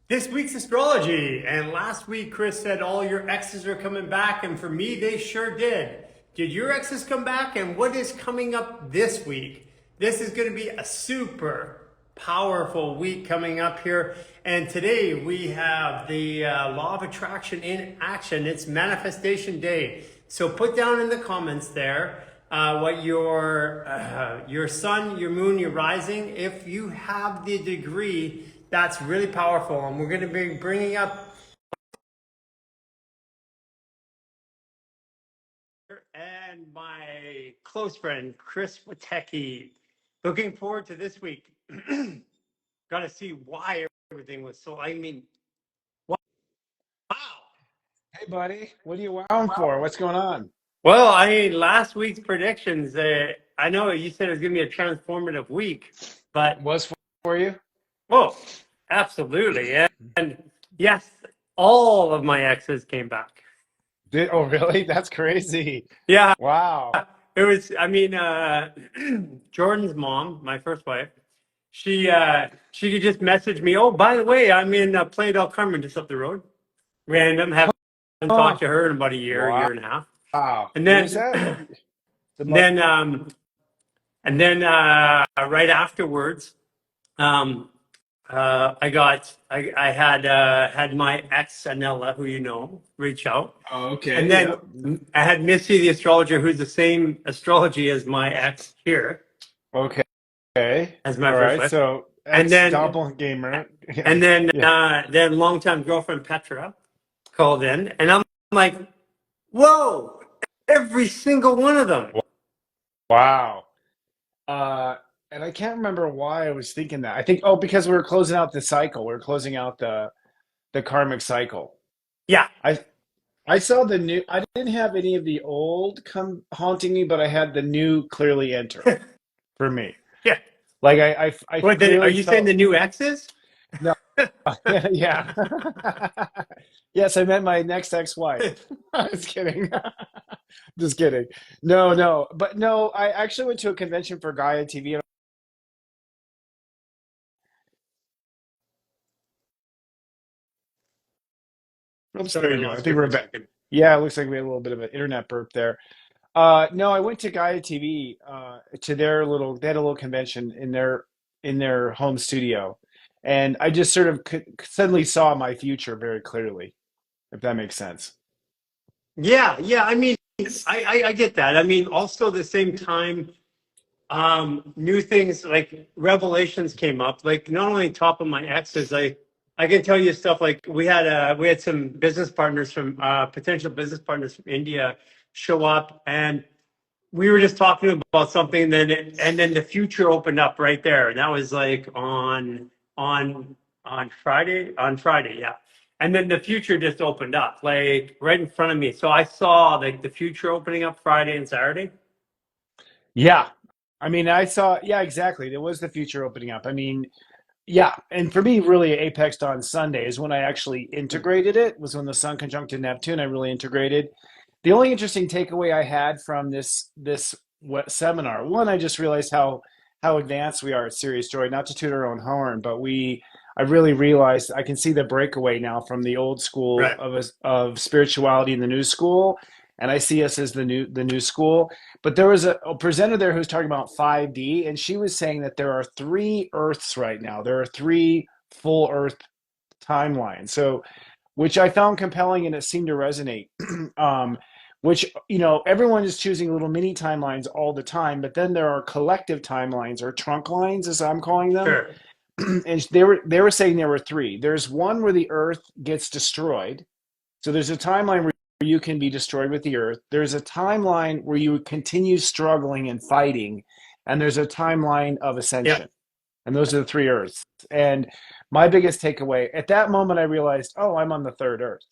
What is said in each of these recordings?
This week's astrology. And last week, Chris said all your exes are coming back. And for me, they sure did. Did your exes come back? And what is coming up this week? This is going to be a super powerful week coming up here. And today we have the law of attraction in action. It's manifestation day. So put down in the comments there what your sun, your moon, your rising. If you have the degree, that's really powerful. And we're going to be bringing up and my close friend, Chris Witecki. Looking forward to this week. Got to see why everything was so, wow. Hey, buddy, what are you wowing for? What's going on? Well, last week's predictions, I know you said it was going to be a transformative week, but Was for you? oh, absolutely. And yes, all of my exes came back. Oh, really? That's crazy. Yeah, Wow. it was, Jordan's mom, my first wife, she could just message me, oh, by the way, I'm in Playa del Carmen, just up the road. Random, haven't talked Oh, to her in about a year wow. and a half. And Who was then, that? The mother. then, and then right afterwards, um, I had my ex Anella, who you know, reach out. Oh, And okay. then Yep. I had Missy, the astrologer, who's the same astrology as my ex here, Okay. Okay. as my All first right. wife. So And ex then, doppelganger. Yeah. and then, Yeah. longtime girlfriend Petra called in, and I'm like, whoa, every single one of them. Wow. Uh, and I can't remember why I was thinking that. I think, oh, because we were closing out the cycle. We were closing out the karmic cycle. Yeah, I I saw the new. I didn't have any of the old come haunting me, but I had the new clearly enter for me. yeah. Like I What then? Are clearly you saying the felt new exes? no, yeah. Yes, I meant my next ex-wife. Just kidding. Just kidding. No, no, but no. I actually went to a convention for Gaia TV. Oops, there Sorry, I you go. I lost you think for we're a back. second. Yeah, it looks like we had a little bit of an internet burp there. No, I went to Gaia TV to their little. They had a little convention in their home studio, and I just sort of suddenly saw my future very clearly, if that makes sense. Yeah, yeah. I get that. Also at the same time, new things like revelations came up. Like not only top of my exes, I can tell you stuff like we had some business partners from potential business partners from India show up, and we were just talking about something. And then the future opened up right there, and that was like on on Friday, yeah. And then the future just opened up like right in front of me. So I saw like the future opening up Friday and Saturday. Yeah, I mean, I saw. Yeah, exactly. There was the future opening up. I mean, yeah, and for me, really, Apex on Sunday is when I actually integrated it. Was when the Sun conjuncted Neptune. I really integrated. The only interesting takeaway I had from this seminar, one, I just realized how advanced we are at Serious Joy. Not to toot our own horn, but I really realized I can see the breakaway now from the old school Right. of spirituality and the new school, and I see us as the new school. But there was a presenter there who's talking about 5D, and she was saying that there are three Earths right now. There are three full Earth timelines. So which I found compelling and it seemed to resonate. Which, everyone is choosing little mini timelines all the time, but then there are collective timelines or trunk lines, as I'm calling them. Sure. And they were saying there were three. There's one where the Earth gets destroyed. So there's a timeline where you can be destroyed with the Earth. There's a timeline where you continue struggling and fighting, and there's a timeline of Yeah. ascension. And those are the three Earths. And my biggest takeaway at that moment, I realized, oh, I'm on the third Earth.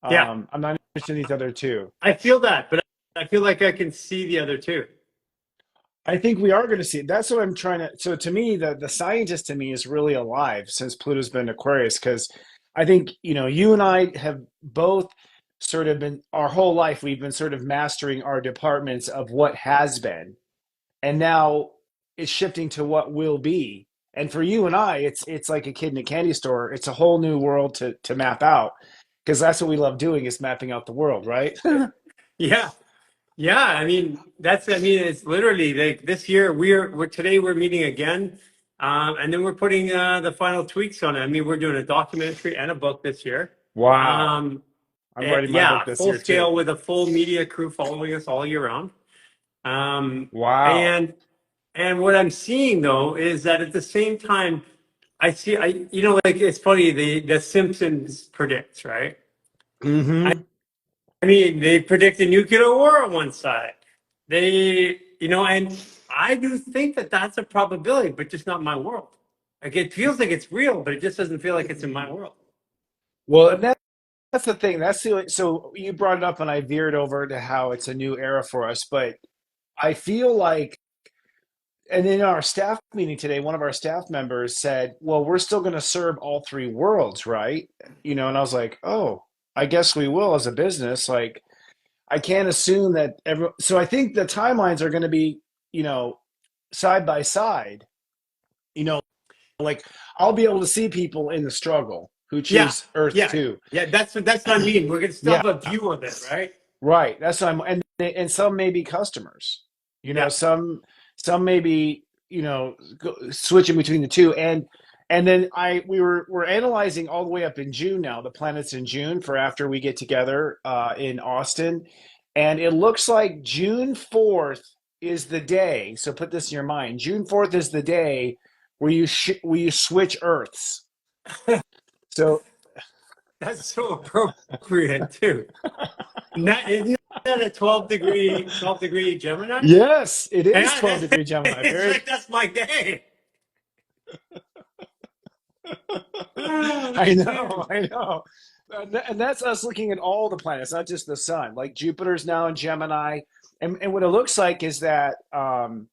Yeah. I'm not interested in these other two. I feel that, but I feel like I can see the other two. I think we are going to see it. That's what I'm trying to. So to me, the scientist to me is really alive since Pluto's been Aquarius because I think you and I have both sort of been our whole life we've been sort of mastering our departments of what has been, and now it's shifting to what will be. And for you and I, it's like a kid in a candy store. It's a whole new world to map out because that's what we love doing is mapping out the world, right? Yeah. Yeah, I mean it's literally like this year we're today we're meeting again, and then we're putting the final tweaks on it. I mean, we're doing a documentary and a book this year. Wow. Um, I'm writing my book yeah, this full year too. scale with a full media crew following us all year round. Um, Wow. and and what I'm seeing though is that at the same time, I like it's funny the Simpsons predicts, right? Hmm. I mean, they predict a nuclear war on one side. And I do think that that's a probability, but just not my world. Like it feels like it's real, but it just doesn't feel like it's in my world. Well, and that's the thing. So you brought it up, and I veered over to how it's a new era for us. But I feel like, and in our staff meeting today, one of our staff members said, "Well, we're still going to serve all three worlds, right?" And I was like, "Oh, I guess we will as a business." Like, I can't assume that every. So I think the timelines are going to be, you know, side by side. You know, like I'll be able to see people in the struggle who Yeah, choose Earth yeah, too. yeah. That's what I mean. We're gonna still Yeah, have a view of it, right? right. That's what I'm, and some may be customers. Yeah, Some may be switching between the two, and then we're analyzing all the way up in June now. The planets in June for after we get together in Austin, and it looks like June 4th is the day. So put this in your mind. June 4th is the day where you switch Earths. So that's so appropriate too. Isn't that a 12 degree Gemini? yes, it is Yeah, 12-degree Gemini. it's Very like that's my day. I know, Dude. I know. And that's us looking at all the planets, not just the sun. Like Jupiter's now in Gemini. And what it looks like is that and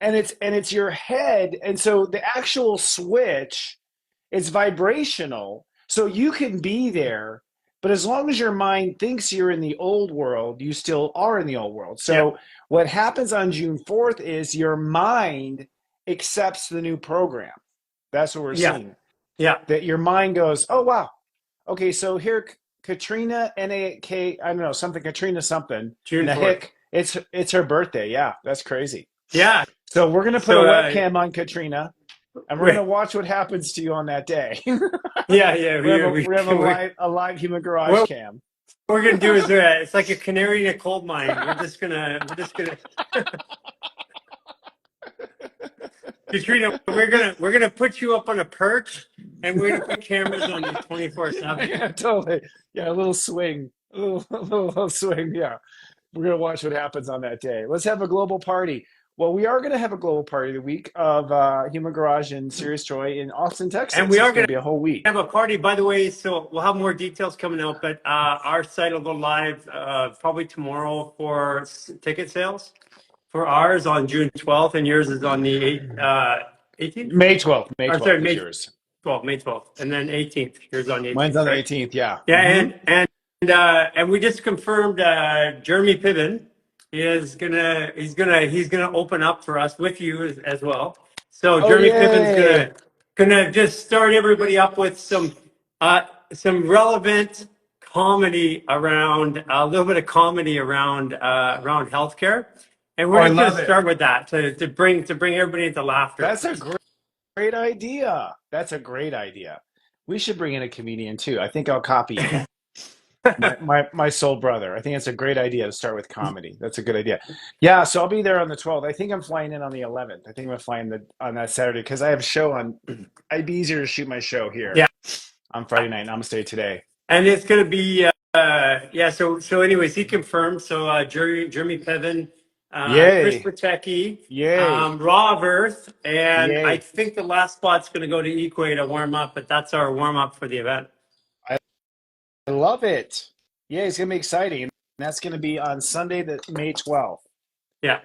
it's your head. And so the actual switch is vibrational. So you can be there, but as long as your mind thinks you're in the old world, you still are in the old world. Yeah, So what happens on June 4th is your mind accepts the new program. That's what we're yeah, seeing, yeah. that your mind goes, oh wow, okay, so here Katrina NAK, I don't know, something Katrina something June 4th. Nahik, it's her birthday. Yeah, that's crazy. Yeah. So we're gonna put a So, webcam on Katrina, and we're gonna right. watch what happens to you on that day. Yeah, yeah. We're gonna have a live human garage What cam. we're gonna do is it's like a canary in a coal mine. We're just gonna Katrina, we're gonna put you up on a perch, and we're gonna put cameras on you 24/7. Yeah, totally. Yeah, a little swing, a little swing. Yeah, we're gonna watch what happens on that day. Let's have a global party. Well, we are gonna have a global party the week of Human Garage and Serious Joy in Austin, And Texas. we It's are gonna gonna be a whole week. have a party, by the way. So we'll have more details coming out, but our site will go live probably tomorrow for ticket sales for ours on June 12th, and yours is on the 18th. May 12th. May Or sorry, 12th is May yours. 12th, May 12th, and then 18th. Yours on the Mine's 18th, on the right? 18th. Yeah. Yeah, and we just confirmed Jeremy Piven he's gonna open up for us with you as well. So Oh Jeremy Piven's yay! gonna just start everybody up with some relevant comedy around a little bit of comedy around healthcare, and Oh, we're I just gonna love it. start with that to bring everybody into laughter. That's a great idea. That's a great idea. We should bring in a comedian too. I think I'll copy you. My soul brother. I think it's a great idea to start with comedy. That's a good idea. Yeah, so I'll be there on the 12th. I think I'm flying in on the 11th. I think I'm flying on that Saturday because I have a show on. I'd be easier to shoot my show here Yeah. on Friday night. Namaste today. And it's going to be yeah. So anyways, he confirmed. So Jeremy Piven, Chris Yay! Witecki, Yay! Raw of Earth, and I Yay! think the last spot's going to go to Equate to warm up. But that's our warm up for the event. I love it. Yeah, it's gonna be exciting. And that's gonna be on Sunday, the May 12th. Yeah,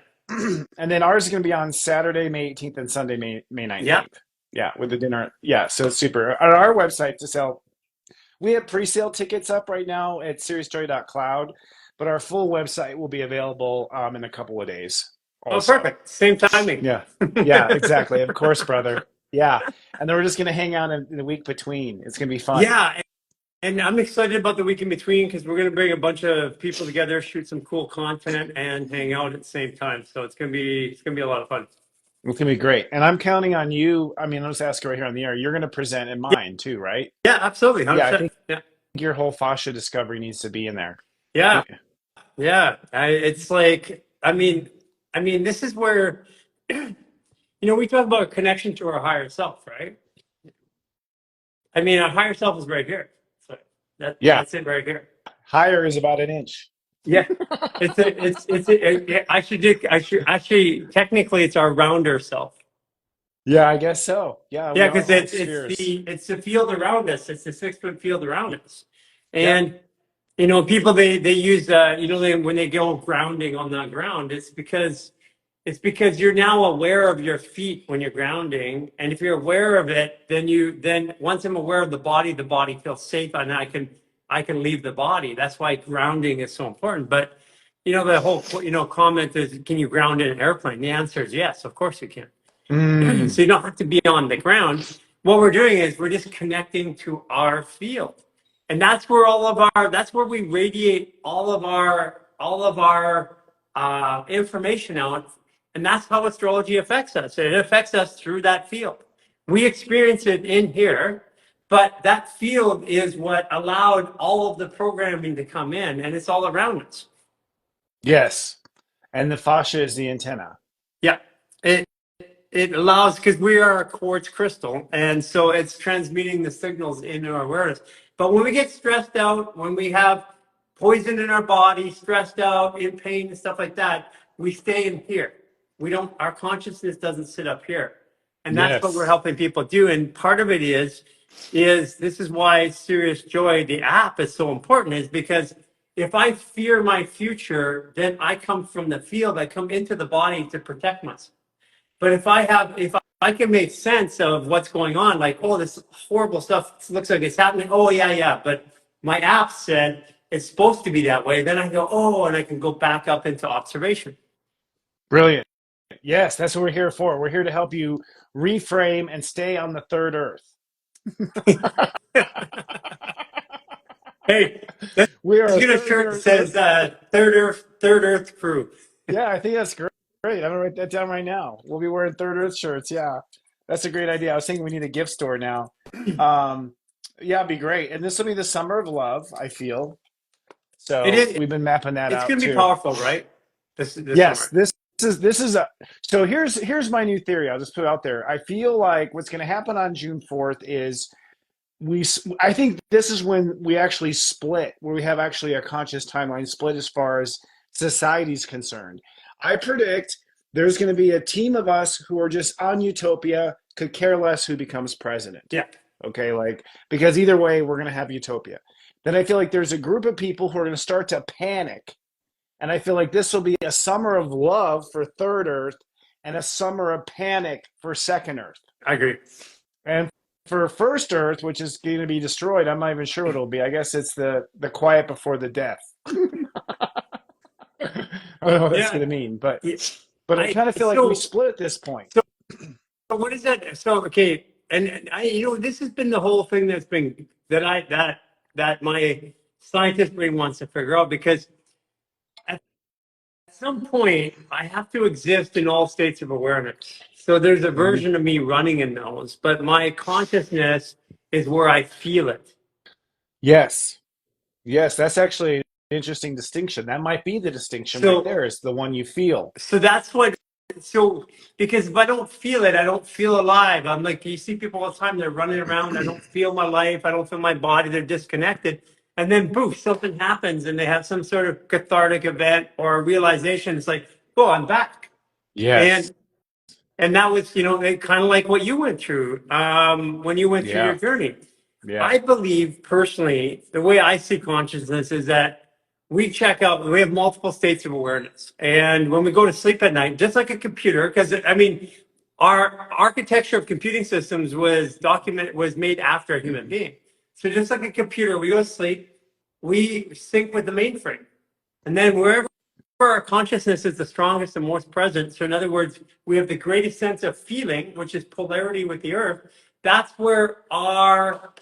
And then ours is going to be on Saturday, May 18th and Sunday, May yeah. 19th. Yeah, with the dinner. Yeah, so it's super. On our website to sell, we have pre-sale tickets up right now at seriousjoy.cloud, but our full website will be available in a couple of days Oh, also. perfect. Same timing. Yeah, yeah, exactly. Of course, brother. Yeah. And then we're just going to hang out in the week between. It's going to be fun. Yeah, and I'm excited about the week in between because we're going to bring a bunch of people together, shoot some cool content, and hang out at the same time. So it's gonna be a lot of fun. It's going to be great. And I'm counting on you. I mean, I'll just ask you right here on the air. You're going to present in Yeah, mine too, right? yeah, absolutely, Yeah. I 100%. think Yeah, your whole fascia discovery needs to be in there. yeah, yeah. It's like, I mean, this is where we talk about connection to our higher self, right? I mean, our higher self is right here. So Yeah. that's it right here. Higher is about an inch. Yeah, I should actually technically it's our rounder self. Yeah, I guess so. Yeah, we Yeah, are because all it's spheres. the field around us. It's the 6 foot field around us, Yep. and people they use when they go grounding on the ground, it's because you're now aware of your feet when you're grounding, and if you're aware of it, then once I'm aware of the body feels safe, and I can leave the body. That's why grounding is so important. But the whole comment is, can you ground in an airplane? The answer is yes, of course you can. Mm. So you don't have to be on the ground. What we're doing is we're just connecting to our field. And that's where we radiate all of our information out. And that's how astrology affects us. It affects us through that field. We experience it in here, but that field is what allowed all of the programming to come in, and it's all around us. Yes. And the fascia is the antenna. Yeah. It allows, because we are a quartz crystal, and so it's transmitting the signals into our awareness. But when we get stressed out, when we have poison in our body, stressed out, in pain and stuff like that, we stay in here. We don't, our consciousness doesn't sit up here. And that's what we're Yes. helping people do. And part of it is this is why Serious Joy, the app, is so important, is because if I fear my future, then I come from the field, I come into the body to protect myself. But if I can make sense of what's going on, like, oh, this horrible stuff looks like it's happening. Oh, yeah, yeah. But my app said it's supposed to be that way. Then I go, oh, and I can go back up into observation. Brilliant. Yes, that's what we're here for. We're here to help you reframe and stay on the third earth. Hey, let's We are a get a third shirt that earth. says Third Earth Crew. Yeah, I think that's great. I'm gonna write that down right now. We'll be wearing third earth shirts. Yeah, that's a great idea. I was thinking we need a gift store now. Um, yeah, it'd be great. And this will be the summer of love, I feel. It So is. we've been mapping that It's out going to be too. powerful, right? This Yes, summer. this is a so here's my new theory. I'll just put it out there. I feel like what's going to happen on June 4th is I think this is when we actually split, where we have actually a conscious timeline split as far as society's concerned. I predict there's going to be a team of us who are just on utopia, could care less who becomes president. Yeah, Okay, like because either way we're going to have utopia. Then I feel like there's a group of people who are going to start to panic, and I feel like this will be a summer of love for third earth and a summer of panic for second earth. I agree. And for first Earth, which is going to be destroyed, I'm not even sure what it'll be. I guess it's the quiet before the death. I don't know what that's Yeah. going to mean, but Yeah. but I kind of feel like we So, split at this point. so what is that? So, okay. And this has been the whole thing that my scientist brain wants to figure out, because at some point I have to exist in all states of awareness. So there's a Mhm. version of me running in those, but my consciousness is where I feel it. Yes, yes, that's actually an interesting distinction. That might be the distinction right So there. Is the one you feel. So that's what, so because if I don't feel it, I don't feel alive. I'm like, you see people all the time, they're running around. I don't feel my life. I don't feel my body. They're disconnected. And then poof, something happens and they have some sort of cathartic event or a realization. It's like, oh, I'm back. Yes. And and that was, kind of like what you went through when you went through your Yeah. journey. Yeah. I believe personally, the way I see consciousness is that we have multiple states of awareness. And when we go to sleep at night, just like a computer, because I mean, our architecture of computing systems was made after a human being. So just like a computer, we go to sleep, we sync with the mainframe. And then wherever our consciousness is the strongest and most present. So in other words, we have the greatest sense of feeling, which is polarity with the earth. That's where our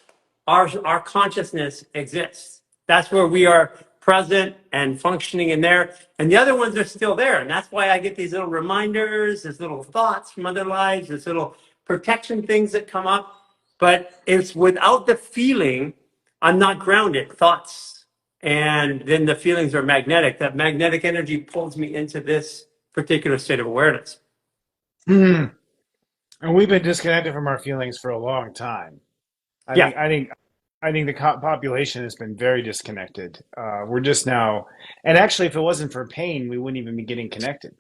consciousness exists. That's where we are present and functioning in there. And the other ones are still there. And that's why I get these little reminders, these little thoughts from other lives, these little protection things that come up. But it's without the feeling, I'm not grounded. Thoughts and then the feelings are magnetic. That magnetic energy pulls me into this particular state of awareness. And we've been disconnected from our feelings for a long time. I Yeah. think I think I think the population has been very disconnected. We're just now, and actually, if it wasn't for pain, we wouldn't even be getting connected.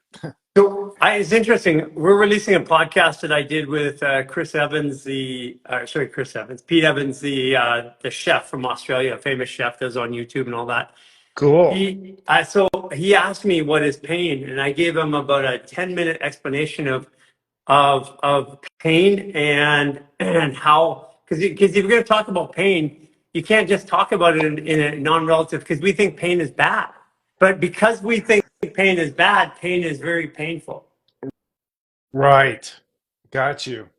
So it's interesting. We're releasing a podcast that I did with Chris Evans, Pete Evans, the chef from Australia, a famous chef that's on YouTube and all that. Cool. So he asked me what is pain, and I gave him about a 10-minute explanation of pain and how, because if you're going to talk about pain, you can't just talk about it in a non-relative, because we think pain is bad. But because we think pain is bad, pain is very painful. Right. Got you.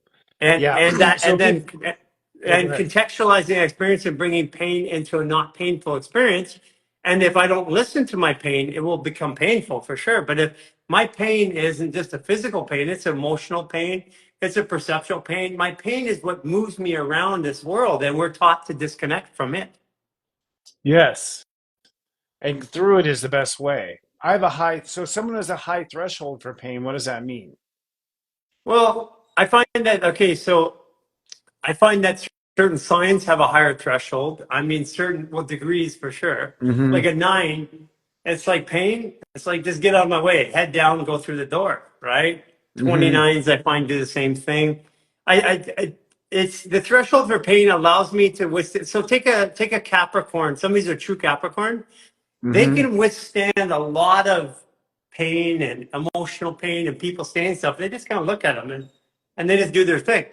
And Yeah. and that So and then people, yeah, go and ahead. contextualizing experience and bringing pain into a not painful experience. And if I don't listen to my pain, it will become painful for sure. But if my pain isn't just a physical pain, it's emotional pain, it's a perceptual pain. My pain is what moves me around this world, and we're taught to disconnect from it. Yes. And through it is the best way. I have a high, so someone has a high threshold for pain. What does that mean? Well, I find that okay, so I find that certain signs have a higher threshold. I mean, certain degrees for sure. Mm-hmm. Like a 9, it's like pain. It's like just get out of my way, head down, and go through the door. Right? Mm-hmm. 29s, I find do the same thing. It's the threshold for pain allows me to withstand. So take a Capricorn. Some of these are true Capricorn. They Mm-hmm. can withstand a lot of pain and emotional pain and people saying stuff. They just kind of look at them and they just do their thing.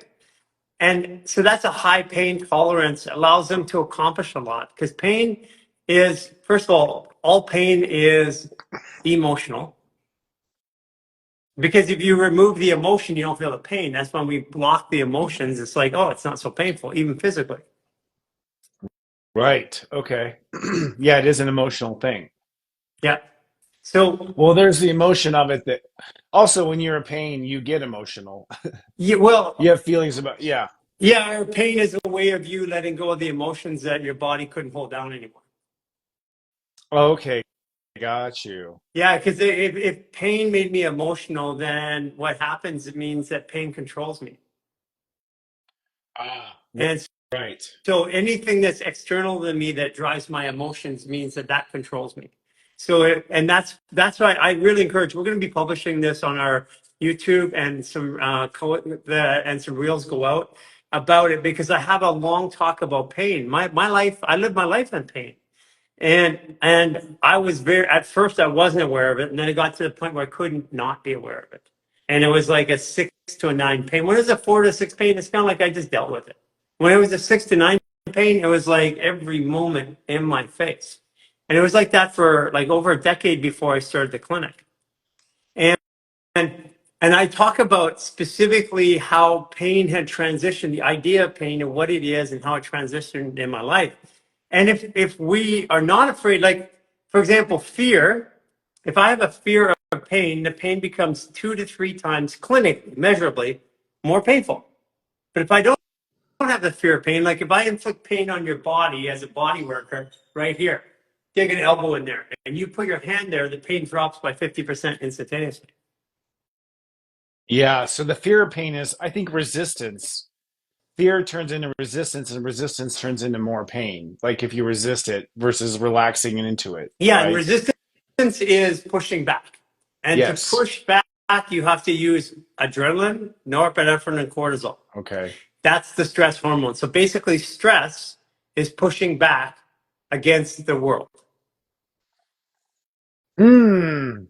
And so that's a high pain tolerance, allows them to accomplish a lot, because pain is, first of all pain is emotional. Because if you remove the emotion, you don't feel the pain. That's when we block the emotions. It's like, oh, it's not so painful, even physically. Right. Okay. Yeah, it is an emotional thing. Yeah. So, Well, there's the emotion of it that also when you're in pain, you get emotional. yeah, You well, have feelings about, yeah. yeah, pain is a way of you letting go of the emotions that your body couldn't hold down anymore. Okay. Got you. Yeah, because if pain made me emotional, then what happens, it means that pain controls me. Ah, And right. so anything that's external to me that drives my emotions means that controls me. So and that's why I really encourage. We're going to be publishing this on our YouTube, and and some reels go out about it, because I have a long talk about pain. My life, I live my life in pain. And I was at first I wasn't aware of it, and then it got to the point where I couldn't not be aware of it. And it was like a 6 to a 9 pain. When it was a 4 to 6 pain, it's kind of like I just dealt with it. When it was a 6 to 9 pain, it was like every moment in my face. And it was like that for like over a decade before I started the clinic. And and I talk about specifically how pain had transitioned, the idea of pain and what it is and how it transitioned in my life. And if we are not afraid, like for example, fear, if I have a fear of pain, the pain becomes 2 to 3 times clinically, measurably more painful. But if I don't have the fear of pain, like if I inflict pain on your body as a body worker right here, dig an elbow in there, and you put your hand there, the pain drops by 50% instantaneously. Yeah. So the fear of pain is, I think, resistance. Fear turns into resistance, and resistance turns into more pain. Like if you resist it versus relaxing and into it, Yeah, and right? resistance is pushing back. And to Yes. push back, you have to use adrenaline, norepinephrine, and cortisol. Okay. That's the stress hormone. So basically, stress is pushing back against the world. Hmm.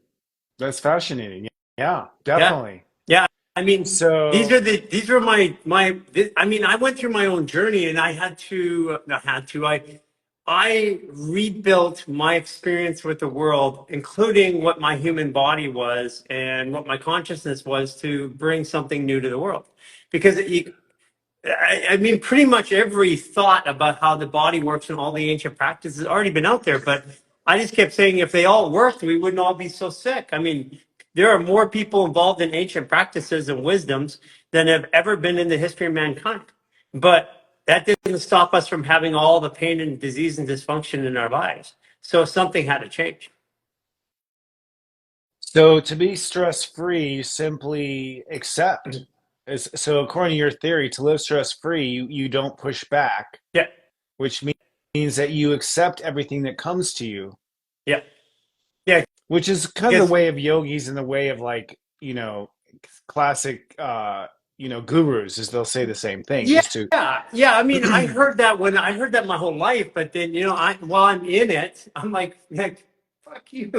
That's fascinating. Yeah, Yeah, definitely. yeah. I mean, So, these are I mean, I went through my own journey, and I had to not had to. I rebuilt my experience with the world, including what my human body was and what my consciousness was, to bring something new to the world. Because I mean, pretty much every thought about how the body works and all the ancient practices has already been out there. But I just kept saying if they all worked, we wouldn't all be so sick. I mean, there are more people involved in ancient practices and wisdoms than have ever been in the history of mankind. But that didn't stop us from having all the pain and disease and dysfunction in our lives. So something had to change. So to be stress free, you simply accept. So according to your theory, to live stress free, you don't push back, Yeah, which means that you accept everything that comes to you, yeah, yeah. which is kind of the Because way of yogis and the way of like, classic gurus is they'll say the same thing yeah, just to yeah. I mean, I heard that my whole life, but then while I'm in it, I'm like, fuck you,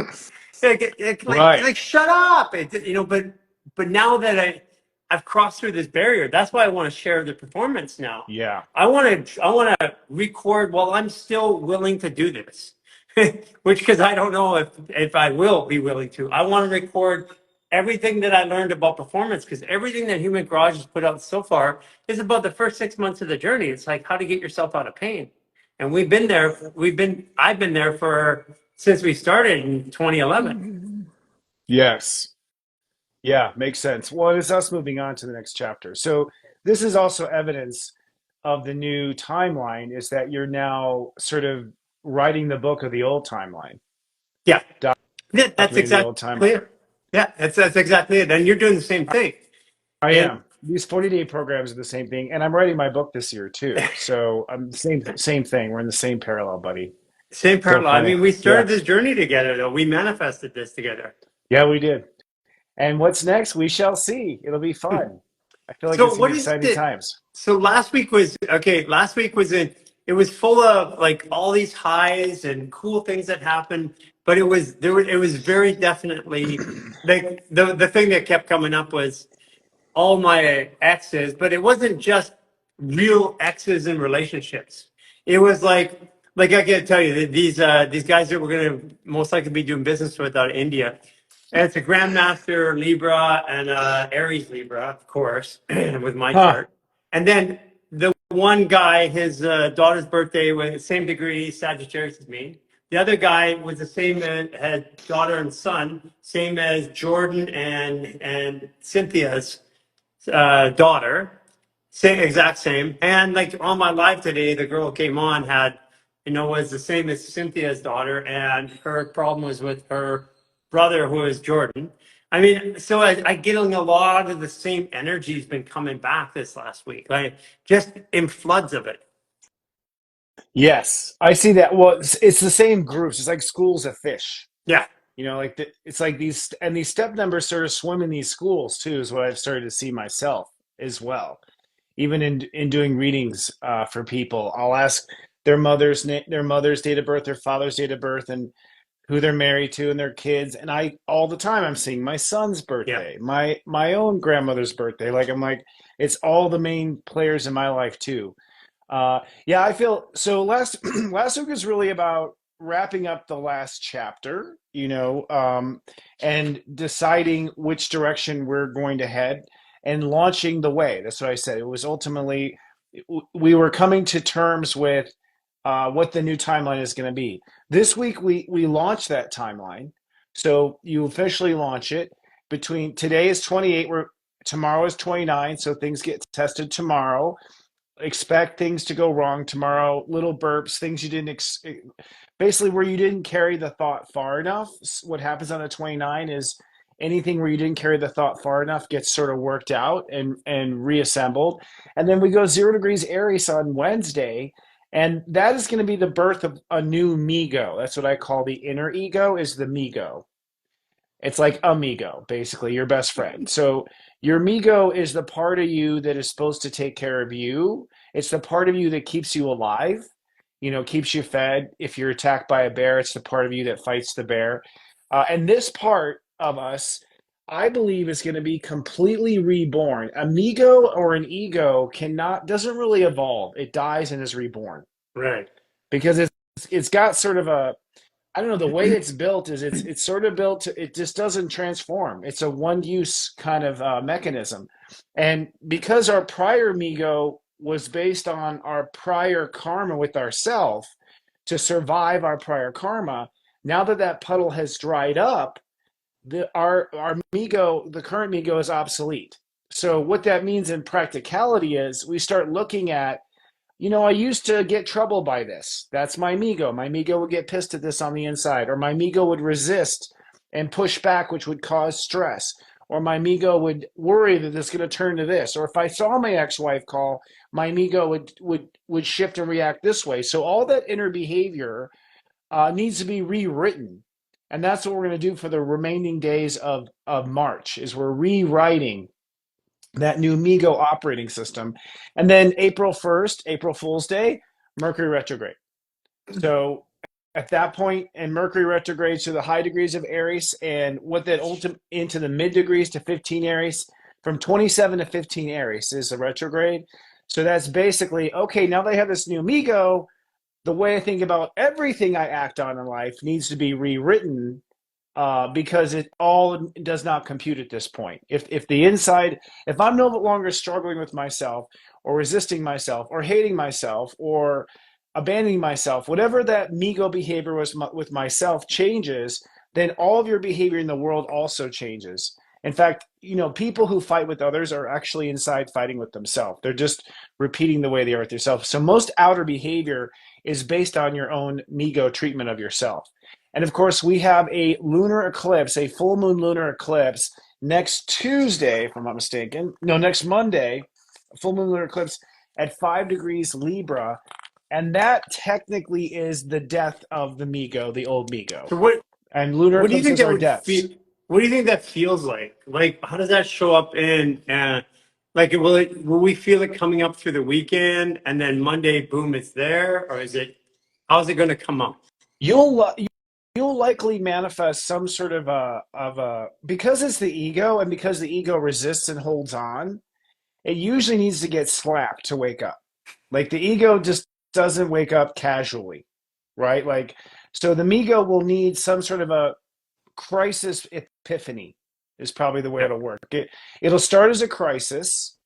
right. like shut up. But now that I've crossed through this barrier, that's why I want to share the performance now. Yeah. I want to record while I'm still willing to do this, which because I don't know if I will be willing to. I want to record everything that I learned about performance, because everything that Human Garage has put out so far is about the first 6 months of the journey. It's like how to get yourself out of pain. And I've been there for since we started in 2011. Yes. Yeah, makes sense. Well, it's us moving on to the next chapter. So this is also evidence of the new timeline is that you're now sort of writing the book of the old timeline, Yeah, yeah, that's documenting the exactly old timeline. it. Yeah, that's exactly it. And you're doing the same thing. I And am. These 40-day programs are the same thing, and I'm writing my book this year too. So I'm the same thing. We're in the same parallel, buddy. same So parallel. I funny. mean, we Yeah. started this journey together, though. We manifested this together. Yeah, we did. And what's next? We shall see. It'll be fun. I feel like So it's gonna what be is exciting it? times. So last week was okay. Last week was it was full of like all these highs and cool things that happened, but it was very definitely like the thing that kept coming up was all my exes, but it wasn't just real exes in relationships. It was like I gotta tell you that these guys that we're gonna most likely be doing business with out of India. And it's a Grandmaster Libra and Aries Libra, of course, with my Huh. chart. And then the one guy, his daughter's birthday was the same degree Sagittarius as me. The other guy was the same had daughter and son, same as Jordan and Cynthia's daughter, same exact same. And like on my live today, the girl who came on had, was the same as Cynthia's daughter, and her problem was with her brother who is Jordan. I mean, so I getting a lot of the same energy's been coming back this last week, like just in floods of it. Yes, I see that. Well, it's the same groups. It's like schools of fish. Yeah, Like it's like these step numbers sort of swim in these schools too, is what I've started to see myself as well. Even in doing readings for people, I'll ask their mother's date of birth, their father's date of birth, and who they're married to and their kids. And I all the time I'm seeing my son's yeah. birthday, my own grandmother's birthday. I'm like it's all the main players in my life too. Yeah, I feel so. Last week was really about wrapping up the last chapter, and deciding which direction we're going to head and launching the way. That's what I said. It was ultimately we were coming to terms with what the new timeline is going to be. This week we launched that timeline, so you officially launch it. Between today is 28, where tomorrow is 29, so things get tested tomorrow. Expect things to go wrong tomorrow, little burps, things you didn't basically where you didn't carry the thought far enough. What happens on the 29 is anything where you didn't carry the thought far enough gets sort of worked out and reassembled. And then we go 0 degrees Aries on Wednesday, and that is going to be the birth of a new MeGo. That's what I call the inner ego, is the MeGo. It's like amigo, basically, your best friend. So your amigo is the part of you that is supposed to take care of you. It's the part of you that keeps you alive, keeps you fed. If you're attacked by a bear, it's the part of you that fights the bear. And this part of us, I believe, is going to be completely reborn. Amigo or an ego doesn't really evolve. It dies and is reborn Right. because it's it's got sort of a, I don't know, the way it's built is it's sort of built to, it just doesn't transform. It's a one use kind of mechanism. And because our prior MeGo was based on our prior karma with ourself to survive our prior karma, now that that puddle has dried up, our MeGo, the current MeGo is obsolete. So what that means in practicality is we start looking at, I used to get troubled by this. That's my MeGo. My MeGo would get pissed at this on the inside, or my MeGo would resist and push back, which would cause stress, or my MeGo would worry that it's going to turn to this, or if I saw my ex-wife call, my MeGo would shift and react this way. So all that inner behavior needs to be rewritten, and that's what we're going to do for the remaining days of March. Is we're rewriting that new MeGo operating system. And then April 1st, April Fool's Day, Mercury retrograde. So at that point, and Mercury retrogrades to the high degrees of Aries, and what that ultimate into the mid degrees to 15 Aries, from 27 to 15 Aries is the retrograde. So that's basically, okay, now they have this new MeGo. The way I think about everything I act on in life needs to be rewritten because it all does not compute at this point. If the inside, if I'm no longer struggling with myself or resisting myself or hating myself or abandoning myself, whatever that MeGo behavior was with myself changes, then all of your behavior in the world also changes. In fact, people who fight with others are actually inside fighting with themselves. They're just repeating the way they are with yourself. So most outer behavior is based on your own MeGo treatment of yourself. And of course, we have a lunar eclipse, a full moon lunar eclipse next Tuesday, if I'm not mistaken. No, next Monday, a full moon lunar eclipse at 5 degrees Libra. And that technically is the death of the MeGo, the old MeGo. So what And lunar what do you think eclipses that are would deaths. feel? What do you think that feels like? Like, how does that show up in? Like, will we feel it coming up through the weekend, and then Monday, boom, it's there, or is it? How's it going to come up? You'll likely manifest some sort of a because it's the ego and because the ego resists and holds on, it usually needs to get slapped to wake up. Like the ego just doesn't wake up casually, right? Like, so the MeGo will need some sort of a crisis epiphany is probably the way Yeah. it'll work. It'll start as a crisis,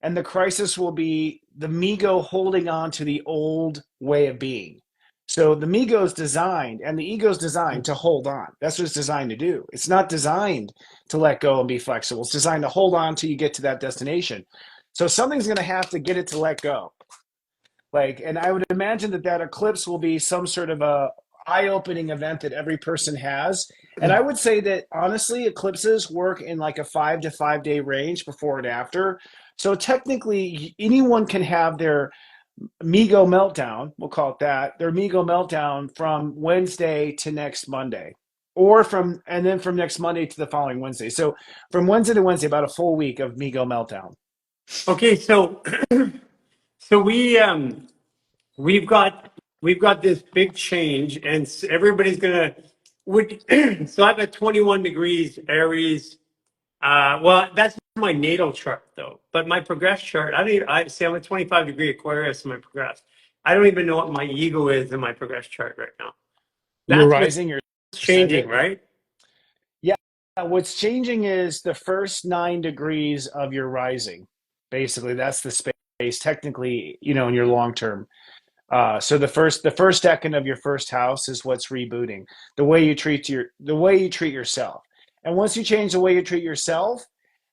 and the crisis will be the MeGo holding on to the old way of being. So the MeGo is designed, and the ego is designed to hold on. That's what it's designed to do. It's not designed to let go and be flexible. It's designed to hold on till you get to that destination. So something's going to have to get it to let go. Like, and I would imagine that eclipse will be some sort of a eye-opening event that every person has. And I would say that honestly, eclipses work in like a 5 to 5 day range before and after. So technically, anyone can have their MeGo meltdown, we'll call it that, their MeGo meltdown from Wednesday to next Monday, or and then from next Monday to the following Wednesday. So from Wednesday to Wednesday, about a full week of MeGo meltdown. Okay, so so we've got this big change, and everybody's gonna would. So I've got 21 degrees Aries. Well, that's my natal chart though. But my progress chart, I don't even, I see I'm a 25 degree Aquarius in my progress. I don't even know what my ego is in my progress chart right now. You're That's what's rising, your changing, ascendant. right? Yeah. What's changing is the first 9 degrees of your rising. Basically, that's the space technically, in your long term. So the first decan of your first house is what's rebooting the way you treat yourself. And once you change the way you treat yourself,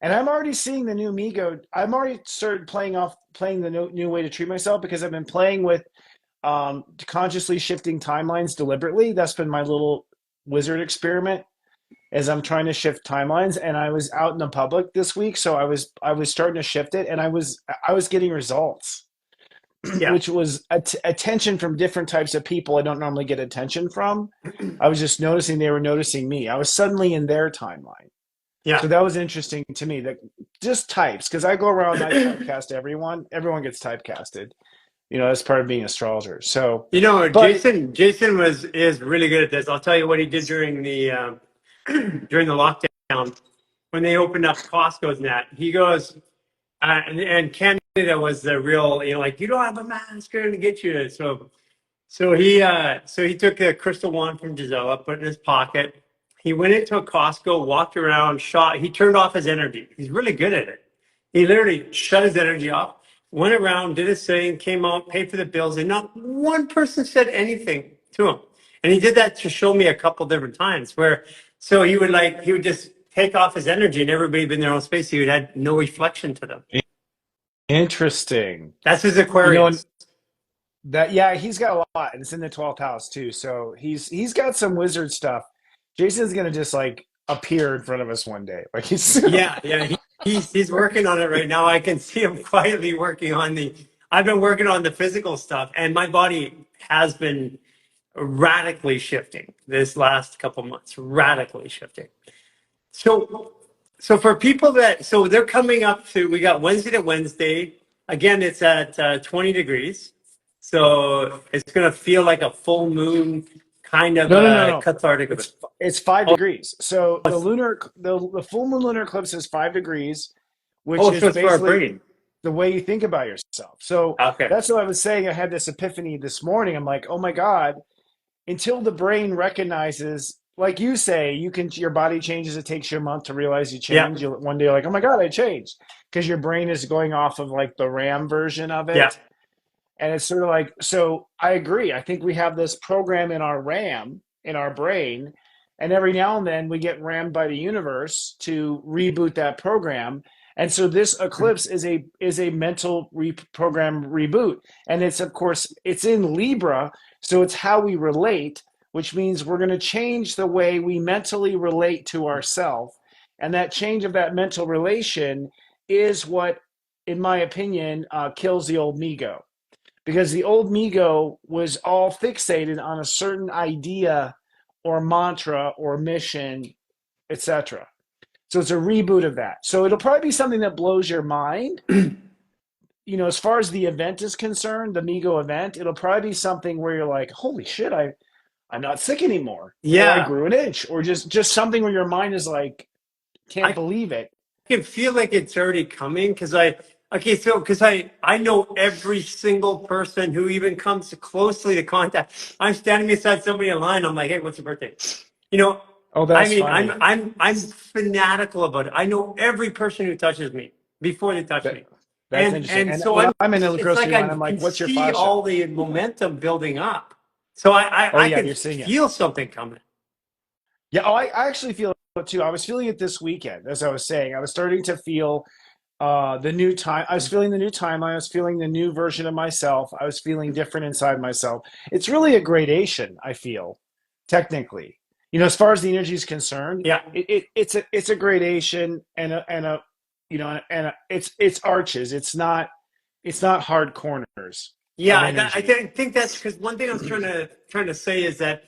and I'm already seeing the new MeGo. I'm already started playing the new way to treat myself because I've been playing with consciously shifting timelines deliberately. That's been my little wizard experiment as I'm trying to shift timelines. And I was out in the public this week, so I was starting to shift it, and I was getting results, Yeah. which was attention from different types of people I don't normally get attention from. I was just noticing they were noticing me. I was suddenly in their timeline. So Yeah. that was interesting to me. That just types, because I go around and I typecast everyone. Everyone gets typecasted. That's part of being an astrologer. So, but Jason is really good at this. I'll tell you what he did during the during the lockdown when they opened up Costco's and that. He goes, and Canada was the real, like, you don't have a mask, we're going to get you. So he took a crystal wand from Gisela, put it in his pocket. He went into a Costco, walked around, shot. He turned off his energy. He's really good at it. He literally shut his energy off, went around, did his thing, came out, paid for the bills, and not one person said anything to him. And he did that to show me a couple different times where, so he would just take off his energy and everybody in their own space. He would had no reflection to them. Interesting. That's his You know, and Aquarius. yeah, he's got a lot, and it's in the 12th house too. So he's got some wizard stuff. Jason's gonna just like appear in front of us one day. Like he's Yeah, yeah, he's working on it right now. I can see him quietly working on the. I've been working on the physical stuff, and my body has been radically shifting this last couple months. Radically shifting. So, so for people that so they're coming up to we got Wednesday to Wednesday. Again, it's at 20 degrees, so it's gonna feel like a full moon kind of no, no, no, no. cathartic of it. It's 5 degrees. So the Oh, lunar the full moon lunar eclipse is 5 degrees, which oh, so is it's for our basically brain. the way you think about yourself. So Okay. that's what I was saying. I had this epiphany this morning. I'm like, oh my God, until the brain recognizes, like you say, your body changes. It takes you a month to realize you Yeah. change. One day you're like, oh my God, I changed. Because your brain is going off of like the RAM version of Yeah. it. And it's sort of like, so I agree. I think we have this program in our RAM, in our brain, and every now and then we get rammed by the universe to reboot that program. And so this eclipse is a mental program reboot. And it's of course it's in Libra, so it's how we relate, which means we're going to change the way we mentally relate to ourselves. And that change of that mental relation is what, in my opinion, kills the old MeGo, because the old MeGo was all fixated on a certain idea or mantra or mission, etc. So it's a reboot of that. So it'll probably be something that blows your mind. As far as the event is concerned, the MeGo event, it'll probably be something where you're like, holy shit, I'm not sick anymore. Or I Yeah. grew an inch. Or just something where your mind is like, can't I believe it. can feel like it's already coming because I know every single person who even comes closely to contact. I'm standing beside somebody in line. I'm like, hey, what's your birthday? You know, Oh, I that's mean, I'm funny. I'm I'm fanatical about it. I know every person who touches me before they touch That me, that's and interesting. and And so when I'm. I'm in a It's like grocery line, I I'm can like, what's your see fascia? all the momentum building up. So I Oh I, I yeah, can you're seeing it. feel something coming. Yeah, oh, I actually feel it too. I was feeling it this weekend, as I was saying. I was starting to feel the new time. I was feeling the new timeline. I was feeling the new version of myself. I was feeling different inside myself. It's really a gradation, I feel, technically. As far as the energy is concerned, Yeah. it's a gradation and it's arches. It's not hard corners of Yeah, I energy. think that's because one thing I was trying to say is that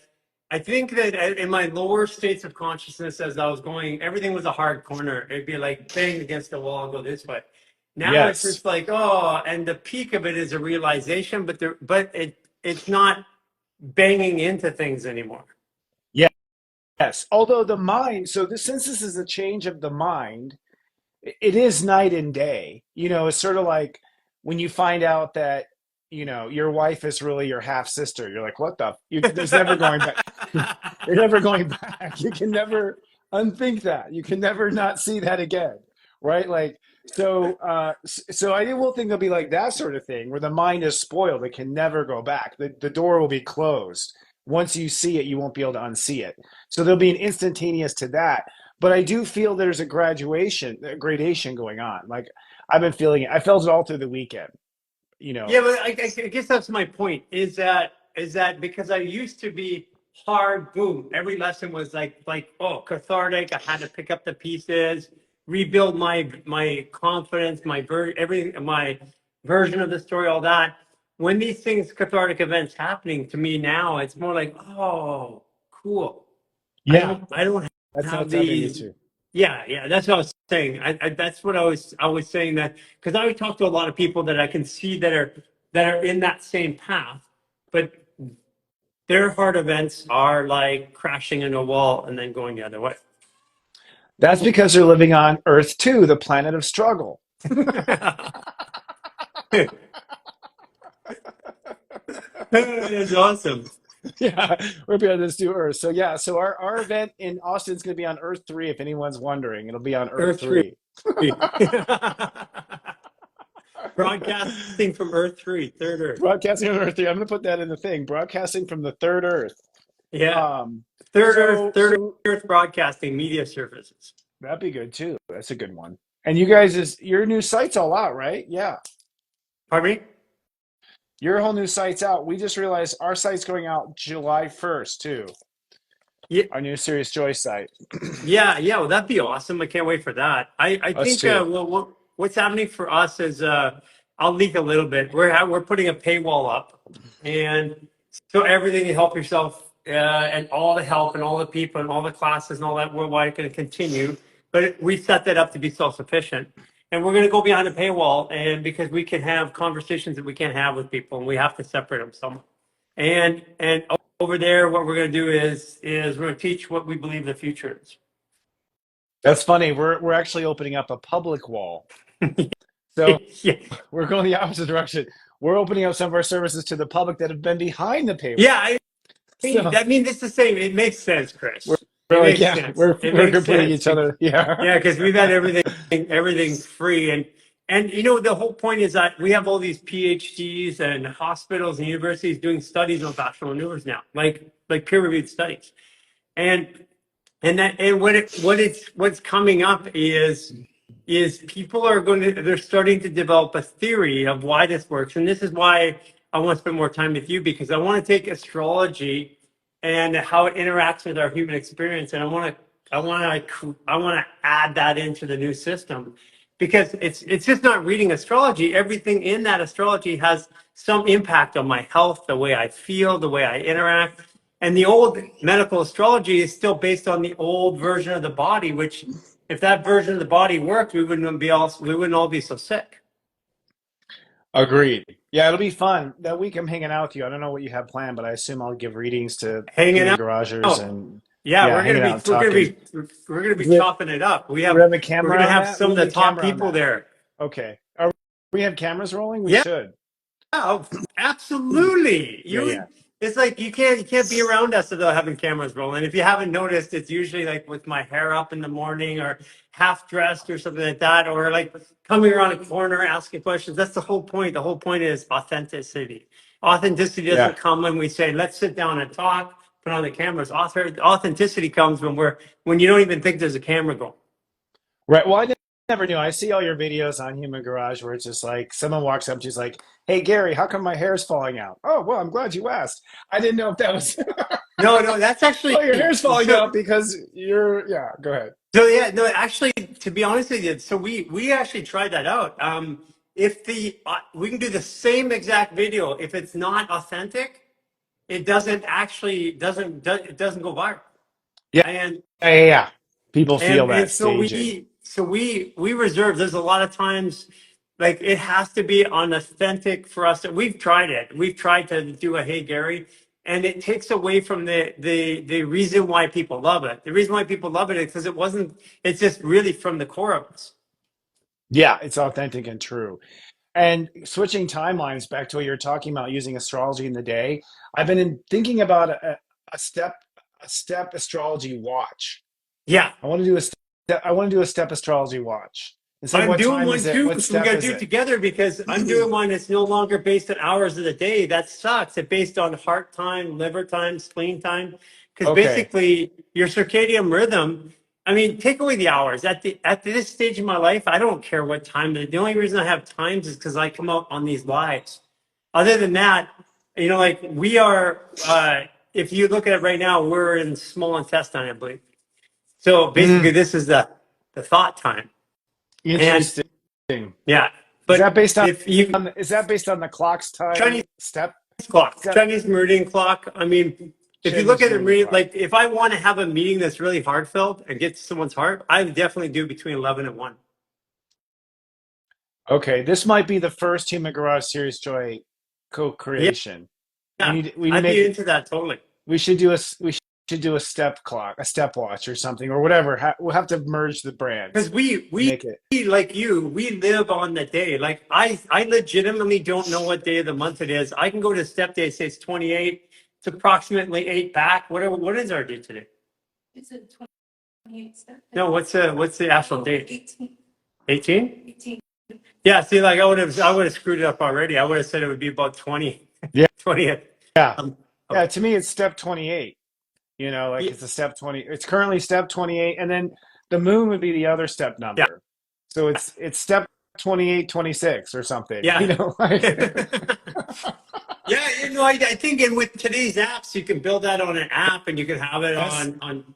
I think that in my lower states of consciousness, as I was going, everything was a hard corner. It'd be like bang against the wall, go this way. Now it's Yes. just like oh, and the peak of it is a realization, but it's not banging into things anymore. Yes. Although the mind, so since this is a change of the mind, it is night and day. It's sort of like when you find out that, your wife is really your half sister. You're like, what there's never going back. You're never going back. You can never unthink that. You can never not see that again. Right? Like, so I will think it'll be like that sort of thing where the mind is spoiled. It can never go back. The door will be closed. Once you see it, you won't be able to unsee it. So there'll be an instantaneous to that. But I do feel there's a gradation going on. Like I've been feeling it. I felt it all through the weekend. You know, Yeah, but I guess that's my point. Is that because I used to be hard, boom. Every lesson was like oh cathartic. I had to pick up the pieces, rebuild my confidence, everything, my version of the story, all that. When these things, cathartic events happening to me now, it's more like oh, cool. I yeah, don't I don't that's have what's happening to me these. too. Yeah, yeah, that's what I was saying. That's what I was saying that because I would talk to a lot of people that I can see that are in that same path, but their hard events are like crashing into a wall and then going the other way. That's because they're living on Earth 2, the planet of struggle. It's awesome. Yeah, we're be on this new Earth. So yeah, so our event in Austin is going to be on Earth 3. If anyone's wondering, it'll be on Earth Earth 3. 3. Broadcasting from Earth 3, third Earth. Broadcasting on Earth 3. I'm going to put that in the thing. Broadcasting from the third Earth. Yeah. Um, Third Earth, so third so Earth Broadcasting Media Services. that'd be good too. That's a good one. And you guys is your new site's all out, right? Yeah. Pardon me? Your whole new site's out. We just realized our site's going out July 1st too. Yeah, Our new Serious Joy site. yeah. Well, that'd be awesome. I can't wait for that. I Us think too. what's happening for us is I'll leak a little bit. We're putting a paywall up, and so everything to help yourself and all the help and all the people and all the classes and all that worldwide going to continue. But we set that up to be self-sufficient, and we're going to go behind a paywall, and because we can have conversations that we can't have with people, and we have to separate them somewhat. And over there, what we're going to do is we're going to teach what we believe the future is. That's funny. We're actually opening up a public wall. So Yeah, we're going the opposite direction. We're opening up some of our services to the public that have been behind the paywall. yeah. So I mean, it's the same. It makes sense, we're, Chris. we're It like, makes yeah, sense. we're It we're makes completing sense. each other. Yeah. Yeah, because we've had everything free, and you know the whole point is that we have all these PhDs and hospitals and universities doing studies on bachelor maneuvers now, like peer reviewed studies, and and what's coming up is people are they're starting to develop a theory of why this works, and this is why I want to spend more time with you, because I want to take astrology and how it interacts with our human experience, and I want to add that into the new system, because it's just not reading astrology. Everything in that astrology has some impact on my health, the way I feel, the way I interact. And the old medical astrology is still based on the old version of the body, which if that version of the body worked, we wouldn't all be so sick. Agreed. Yeah, it'll be fun. That week I'm hanging out with you. I don't know what you have planned, but I assume I'll give readings to Hanging human out. garagers Oh, and yeah, yeah, hanging out and talking. we're gonna be Do chopping it up. we have a We're camera gonna on have that? some We of need the a top camera on people that. there. Okay. We have cameras rolling? We Yeah. should. Oh, absolutely. Yeah, yeah. It's like you can't be around us without having cameras rolling. If you haven't noticed, it's usually like with my hair up in the morning or half dressed or something like that, or like coming around a corner asking questions. That's the whole point. The whole point is authenticity. Authenticity Yeah. doesn't come when we say, let's sit down and talk, put on the cameras. Authenticity comes when you don't even think there's a camera going. Right. Well, never knew. I see all your videos on Human Garage where it's just like someone walks up to you, is like, "Hey, Gary, how come my hair's falling out?" Oh, well, I'm glad you asked. I didn't know if that was. No, that's actually Oh, your hair's falling so. out because you're. Yeah. Go ahead. So yeah, no, actually, to be honest with you, so we actually tried that out. If the we can do the same exact video, if it's not authentic, it doesn't actually it doesn't go viral. Yeah. And Yeah. People feel and that staging. so we reserve. There's a lot of times, like it has to be on authentic for us. We've tried it. We've tried to do a Hey Gary, and it takes away from the reason why people love it. The reason why people love it is because it wasn't. It's just really from the core of us. Yeah, it's authentic and true. And switching timelines back to what you're talking about using astrology in the day, I've been thinking about a step a step astrology watch. Yeah, I want to do a step, I want to do a step astrology watch. It's like I'm what doing time one is it? too. What So we step got to is do it it? together because I'm doing one that's no longer based on hours of the day. That sucks. It's based on heart time, liver time, spleen time. Because Okay. basically, your circadian rhythm. I mean, take away the hours. At this stage in my life, I don't care what time. The only reason I have times is because I come out on these lives. Other than that, you know, like we are. If you look at it right now, we're in small intestine, I believe. So basically, Mm, this is the thought time. And interesting. yeah, Is that but based if you on the clock's time Chinese step? Is clock, that Chinese meridian clock. I mean, if you look Chinese at meridian it, clock? like if I want to have a meeting that's really heartfelt and get to someone's heart, I would definitely do between 11 and 1. Okay, this might be the first Human Garage Series Joy Yeah, co-creation. yeah, We need to I'd be make into that totally. we should do a we should do a step clock, a stepwatch or something or whatever. We'll have to merge the Because brands we and we make it. like you, we live on the day. Like I legitimately don't know what day of the month it is. I can go to step day, say it's 28. It's approximately 8 back. Whatever. What is our date today? It's a 28 step. No, what's the actual date? 18. 18? 18. Yeah. See, like I would have screwed it up already. I would have said it would be about 20. Yeah. 20th. Yeah. Um, Yeah. okay. To me, it's step 28. You know, like Yeah. it's a step 20. It's currently step 28. And then the moon would be the other step Yeah. number. So it's step 28, 26 or something, you Yeah. know, like Yeah, I think and with today's apps, you can build that on an app and you can have it that's,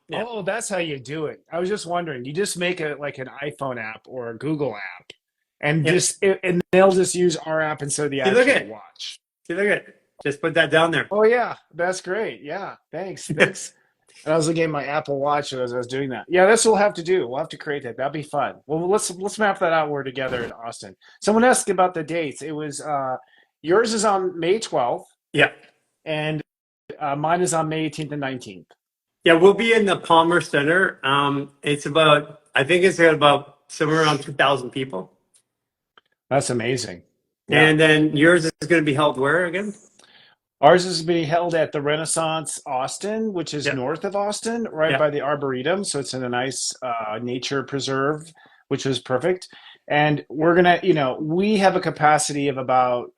yeah. oh, that's how you do it. I was just wondering, you just make it like an iPhone app or a Google app and Yeah. and they'll just use our app instead of the See, look actual at watch. see, look at just put that down there. Oh yeah, that's great. Yeah, thanks. Thanks. And I was looking at my Apple Watch as I was doing that. Yeah, that's what we'll have to do. We'll have to create that. That'd be fun. Well, let's map that out. We're together in Austin. Someone asked about the dates. It was yours is on May 12th, Yeah. and mine is on May 18th and 19th. Yeah, we'll be in the Palmer Center. It's about I think it's got about somewhere around 2,000 people. That's amazing. Yeah. And then yours is going to be held where again? Ours is being held at the Renaissance Austin, which is Yeah. north of Austin, right Yeah. by the Arboretum. So it's in a nice nature preserve, which was perfect. And we're gonna, we have a capacity of about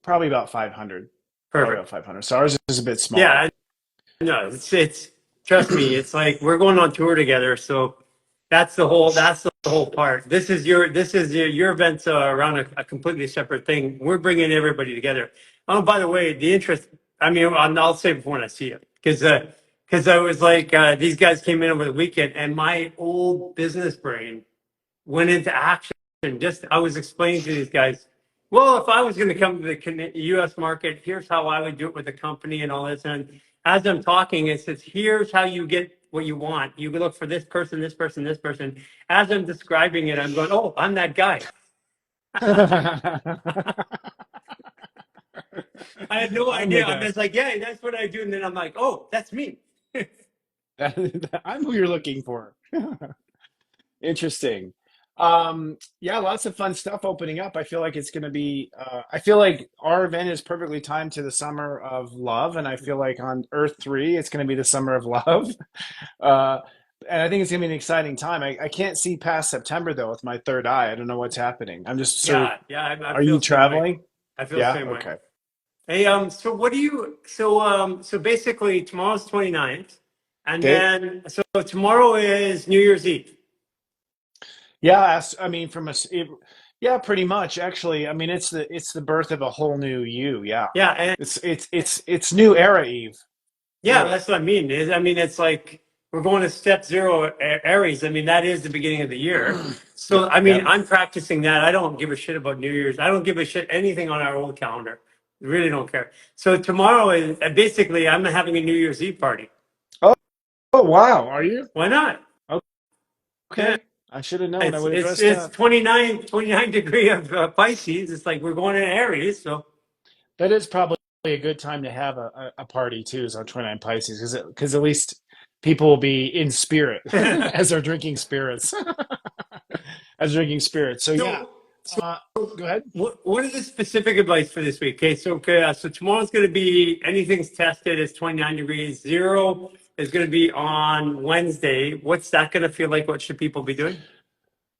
probably about 500, probably Perfect. about 500. So ours is a bit smaller. Yeah, no, it's trust me, it's like we're going on tour together, so that's the whole part. This is your event's around a completely separate thing. We're bringing everybody together. Oh, by the way, the interest. I mean, I'll say before when I see it because I was like these guys came in over the weekend, and my old business brain went into action. Just I was explaining to these guys, well, if I was going to come to the U.S. market, here's how I would do it with the company and all this. And as I'm talking, it says, here's how you get what you want. You look for this person, this person, this person. As I'm describing it, I'm going, oh, I'm that guy. I had no I'm the idea. I'm guy. just like, yeah, that's what I do. And then I'm like, oh, that's me. I'm who you're looking for. Interesting. Yeah, lots of fun stuff opening up. I feel like it's going to be, I feel like our event is perfectly timed to the summer of love. And I feel like on Earth 3, it's going to be the summer of love. Uh, and I think it's going to be an exciting time. I can't see past September though with my third eye. I don't know what's happening. I'm just sort of, Yeah, yeah, I are feel you the same way. traveling? I feel the Yeah. same way. Okay. Hey, so what do you, so basically tomorrow's 29th, and Okay. then, so tomorrow is New Year's Eve. Yeah. I mean, yeah, pretty much actually. I mean, it's the birth of a whole new you. Yeah. Yeah, and It's new era, Eve. yeah, Really. that's what I mean. I mean, it's like we're going to step zero Aries. I mean, that is the beginning of the year. Yeah. So, I Yeah. mean, I'm practicing that. I don't give a shit about New Year's. I don't give a shit anything on our old calendar. Really don't care. So tomorrow is basically I'm having a New Year's Eve party. Oh, oh wow. Are you? Why not? Yeah. Okay. I should have known. I It's would have it's dressed it's up. 29 degree of Pisces. It's like we're going in Aries. So That is probably a good time to have a party too, is on 29 Pisces, because at least people will be in spirit as they're drinking spirits. As drinking spirits. So yeah. so Uh, Go ahead. what is the specific advice for this week? So tomorrow's going to be anything's tested is 29 degrees. Zero is going to be on Wednesday. What's that going to feel like? What should people be doing?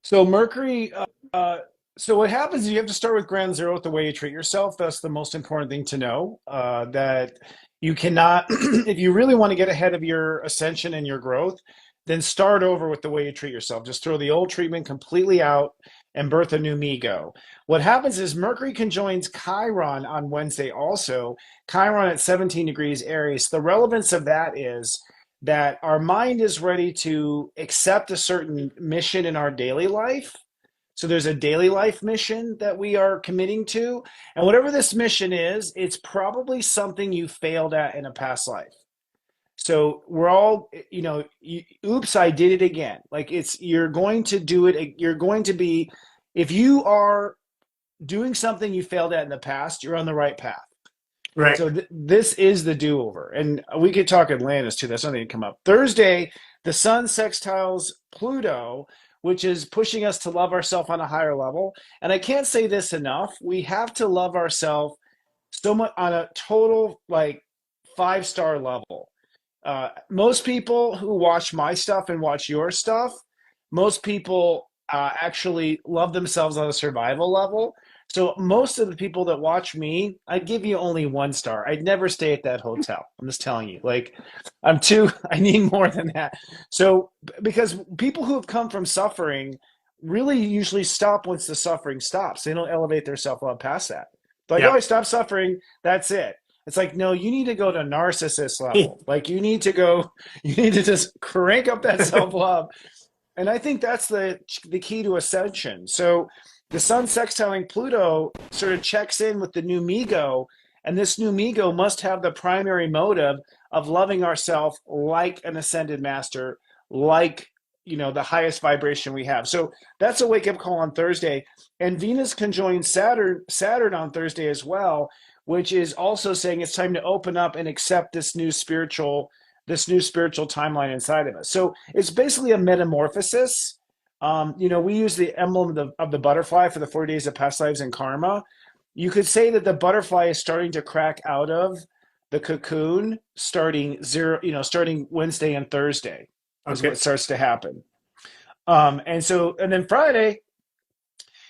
So Mercury, uh, so what happens is you have to start with ground zero with the way you treat yourself. That's the most important thing to know. That you cannot, if you really want to get ahead of your ascension and your growth, then start over with the way you treat yourself. Just throw the old treatment completely out and birth a new MeGo. What happens is Mercury conjoins Chiron on Wednesday also, Chiron at 17 degrees Aries. The relevance of that is that our mind is ready to accept a certain mission in our daily life. So there's a daily life mission that we are committing to. And whatever this mission is, it's probably something you failed at in a past life. So we're all, oops, I did it again. Like you're going to do it. You're going to be, if you are doing something you failed at in the past, you're on the right path. Right. So this is the do-over. And we could talk Atlantis too. That's something to come up. Thursday, the sun sextiles Pluto, which is pushing us to love ourselves on a higher level. And I can't say this enough. We have to love ourselves so much on a total like 5-star level. Most people who watch my stuff and watch your stuff, most people actually love themselves on a survival level. So most of the people that watch me, I'd give you only 1 star. I'd never stay at that hotel. I'm just telling you. Like, I need more than that. So because people who have come from suffering really usually stop once the suffering stops. They don't elevate their self-love past that. Like, oh, Yeah. I stopped suffering. That's it. It's like, no, you need to go to narcissist level. Like you need to just crank up that self-love. And I think that's the key to ascension. So the sun sextiling Pluto sort of checks in with the new MeGo, and this new MeGo must have the primary motive of loving ourselves like an ascended master, like the highest vibration we have. So that's a wake-up call on Thursday. And Venus conjoins Saturn on Thursday as well, which is also saying it's time to open up and accept this new spiritual timeline inside of us. So it's basically a metamorphosis. We use the emblem of the butterfly for the 40 days of past lives and karma. You could say that the butterfly is starting to crack out of the cocoon starting Wednesday and Thursday is Okay. what starts to happen. And then Friday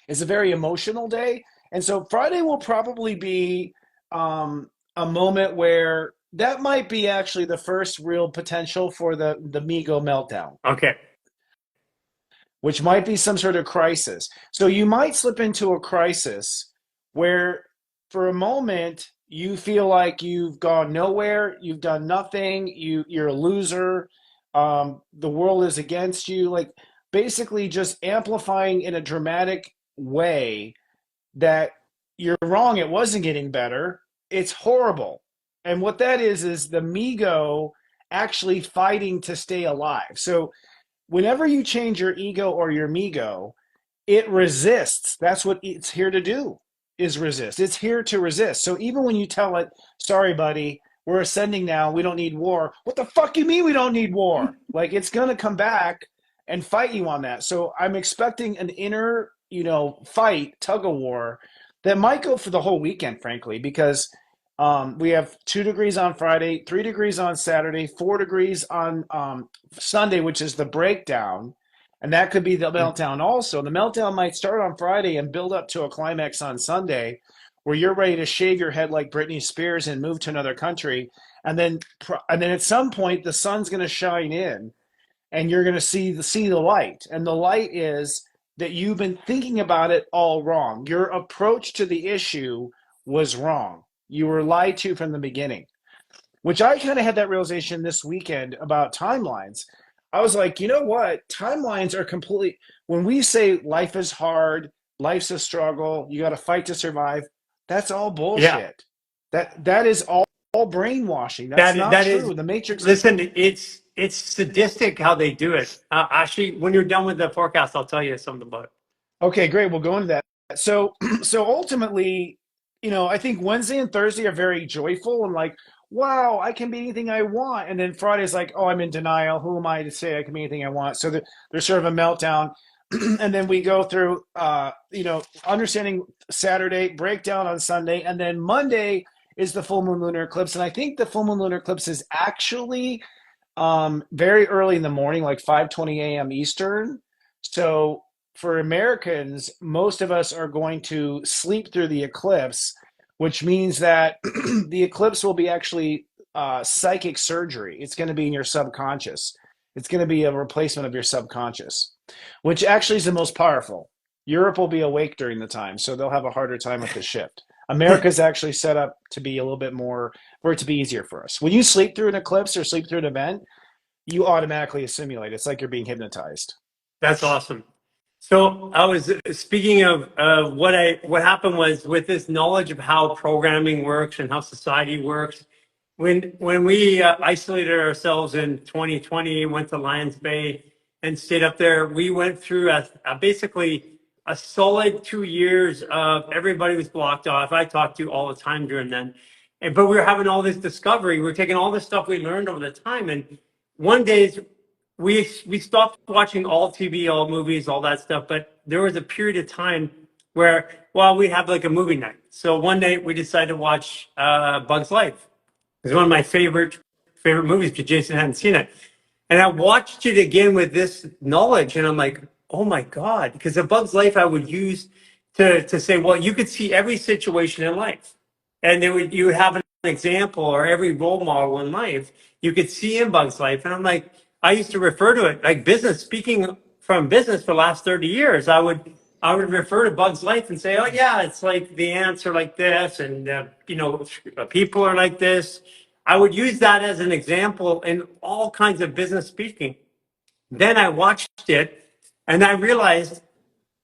is a very emotional day. And so Friday will probably be a moment where that might be actually the first real potential for the MeGo meltdown, Okay. which might be some sort of crisis. So you might slip into a crisis where for a moment you feel like you've gone nowhere, you've done nothing, you're a loser, the world is against you, like basically just amplifying in a dramatic way that you're wrong, it wasn't getting better, it's horrible. And what that is the MeGo actually fighting to stay alive. So whenever you change your ego or your MeGo, it resists. That's what it's here to do, is resist. It's here to resist. So even when you tell it, sorry, buddy, we're ascending now, we don't need war. What the fuck you mean we don't need war? Like it's gonna come back and fight you on that. So I'm expecting an inner, fight, tug of war that might go for the whole weekend, frankly, because we have 2 degrees on Friday, 3 degrees on Saturday, 4 degrees on Sunday, which is the breakdown. And that could be the meltdown also. The meltdown might start on Friday and build up to a climax on Sunday where you're ready to shave your head like Britney Spears and move to another country. And then at some point, the sun's going to shine in and you're going to see the light. And the light is that you've been thinking about it all wrong. Your approach to the issue was wrong. You were lied to from the beginning, which I kind of had that realization this weekend about timelines. I was like, you know what? Timelines are completely, when we say life is hard, life's a struggle, you got to fight to survive, that's all Yeah. bullshit. That is all brainwashing. That's not That is, true. The Matrix. listen, it's sadistic how they do it. Actually, when you're done with the forecast, I'll tell you something about it. Okay, great. We'll go into that. So, so ultimately, I think Wednesday and Thursday are very joyful and like, wow, I can be anything I want. And then Friday's like, oh, I'm in denial. Who am I to say I can be anything I want? So there's sort of a meltdown. And then we go through, understanding Saturday, breakdown on Sunday, and then Monday is the full moon lunar eclipse. And I think the full moon lunar eclipse is actually very early in the morning, like 5:20 a.m. Eastern. So for Americans, most of us are going to sleep through the eclipse, which means that the eclipse will be actually psychic surgery. It's going to be in your subconscious. It's going to be a replacement of your subconscious, which actually is the most powerful. Europe will be awake during the time, so they'll have a harder time with the shift. America's actually set up to be a little bit more, for it to be easier for us. When you sleep through an eclipse or sleep through an event, you automatically assimilate. It's like you're being hypnotized. That's awesome. So I was speaking of what happened was with this knowledge of how programming works and how society works. When we isolated ourselves in 2020, went to Lions Bay and stayed up there, we went through basically a solid 2 years of everybody was blocked off. I talked to all the time during then. but we were having all this discovery. We were taking all this stuff we learned over the time, and one day we stopped watching all TV, all movies, all that stuff. But there was a period of time where, well, we have like a movie night. So one day we decided to watch Bug's Life. It's one of my favorite movies because Jason hadn't seen it. And I watched it again with this knowledge, and I'm like, oh my God, because the Bug's Life I would use to say, well, you could see every situation in life. And you would have an example or every role model in life you could see in Bug's Life. And I'm like, I used to refer to it like business, speaking from business for the last 30 years. I would refer to Bug's Life and say, oh yeah, it's like the ants are like this, and people are like this. I would use that as an example in all kinds of business speaking. Then I watched it and I realized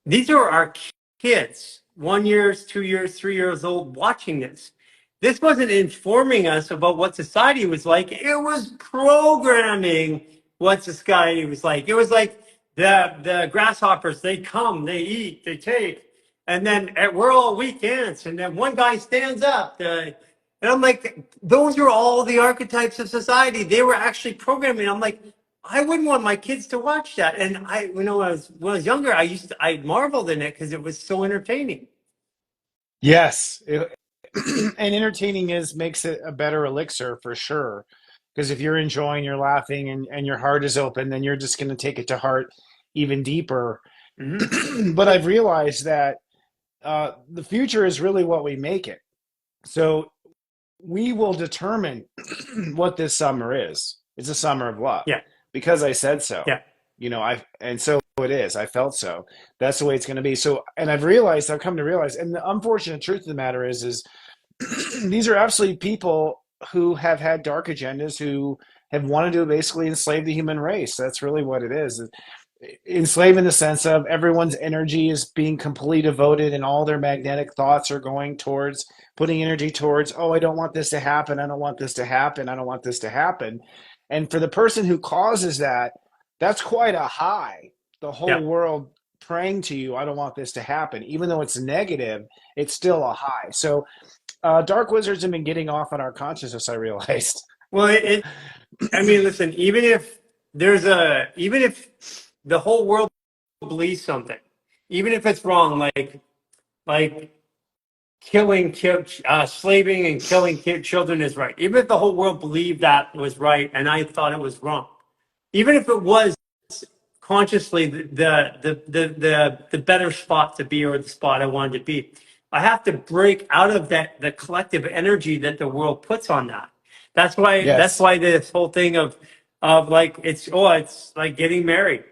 these are our kids, 1 years, 2 years, 3 years old, watching this. This wasn't informing us about what society was like. It was programming what society was like. It was like the grasshoppers, they come, they eat, they take. And then we're all weak ants. And then one guy stands up. And I'm like, those are all the archetypes of society. They were actually programming. I'm like, I wouldn't want my kids to watch that. And when I was younger, I marveled in it because it was so entertaining. Yes, and entertaining makes it a better elixir for sure. Because if you're enjoying, you're laughing, and your heart is open, then you're just going to take it to heart even deeper. Hmm. But I've realized that the future is really what we make it. So we will determine what this summer is. It's a summer of love Yeah, because I said so. yeah, And so it is. I felt so. That's the way it's going to be. So, and I've come to realize, and the unfortunate truth of the matter is these are absolutely people who have had dark agendas, who have wanted to basically enslave the human race. That's really what it is. Enslave in the sense of everyone's energy is being completely devoted, and all their magnetic thoughts are going towards putting energy towards, oh, I don't want this to happen. I don't want this to happen. I don't want this to happen. And for the person who causes that, that's quite a high. The whole yeah. world praying to you, I don't want this to happen. Even though it's negative, it's still a high. So dark wizards have been getting off on our consciousness, I realized. Well, I mean, listen, even if the whole world believes something, even if it's wrong, like slaving and killing children is right. Even if the whole world believed that was right and I thought it was wrong, even if it was consciously the better spot to be or the spot I wanted to be, I have to break out of that the collective energy that the world puts on that. That's Yes, why this whole thing of like it's like getting married.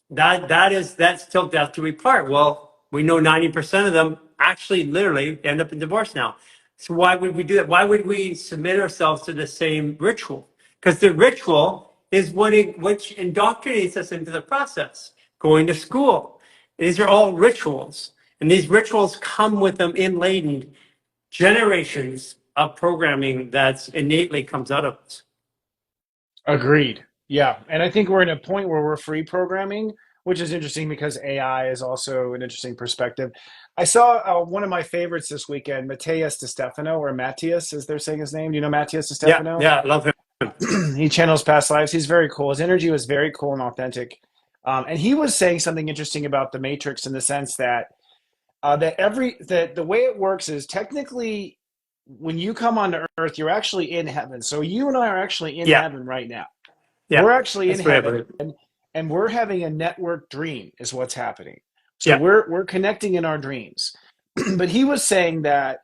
That's till death do we part. Well, we know 90% of them actually literally end up in divorce now. So why would we do that? Why would we submit ourselves to the same ritual? Because the ritual is which indoctrinates us into the process. Going to school. These are all rituals. And these rituals come with them inladen generations of programming that's innately comes out of us. agreed. Yeah. And I think we're in a point where we're free programming, which is interesting because AI is also an interesting perspective. I saw one of my favorites this weekend, Matthias De Stefano, or Matthias, as they're saying his name. Do you know Matthias De Yeah, Stefano? yeah, I love him. He channels past lives. He's very cool. His energy was very cool and authentic. And he was saying something interesting about the Matrix in the sense that that the way it works is technically when you come onto Earth, you're actually in heaven. So you and I are actually in Yeah, heaven right now. yeah. We're actually in That's the way I heaven, believe. and we're having a network dream, is what's happening. So Yeah, we're connecting in our dreams. But he was saying that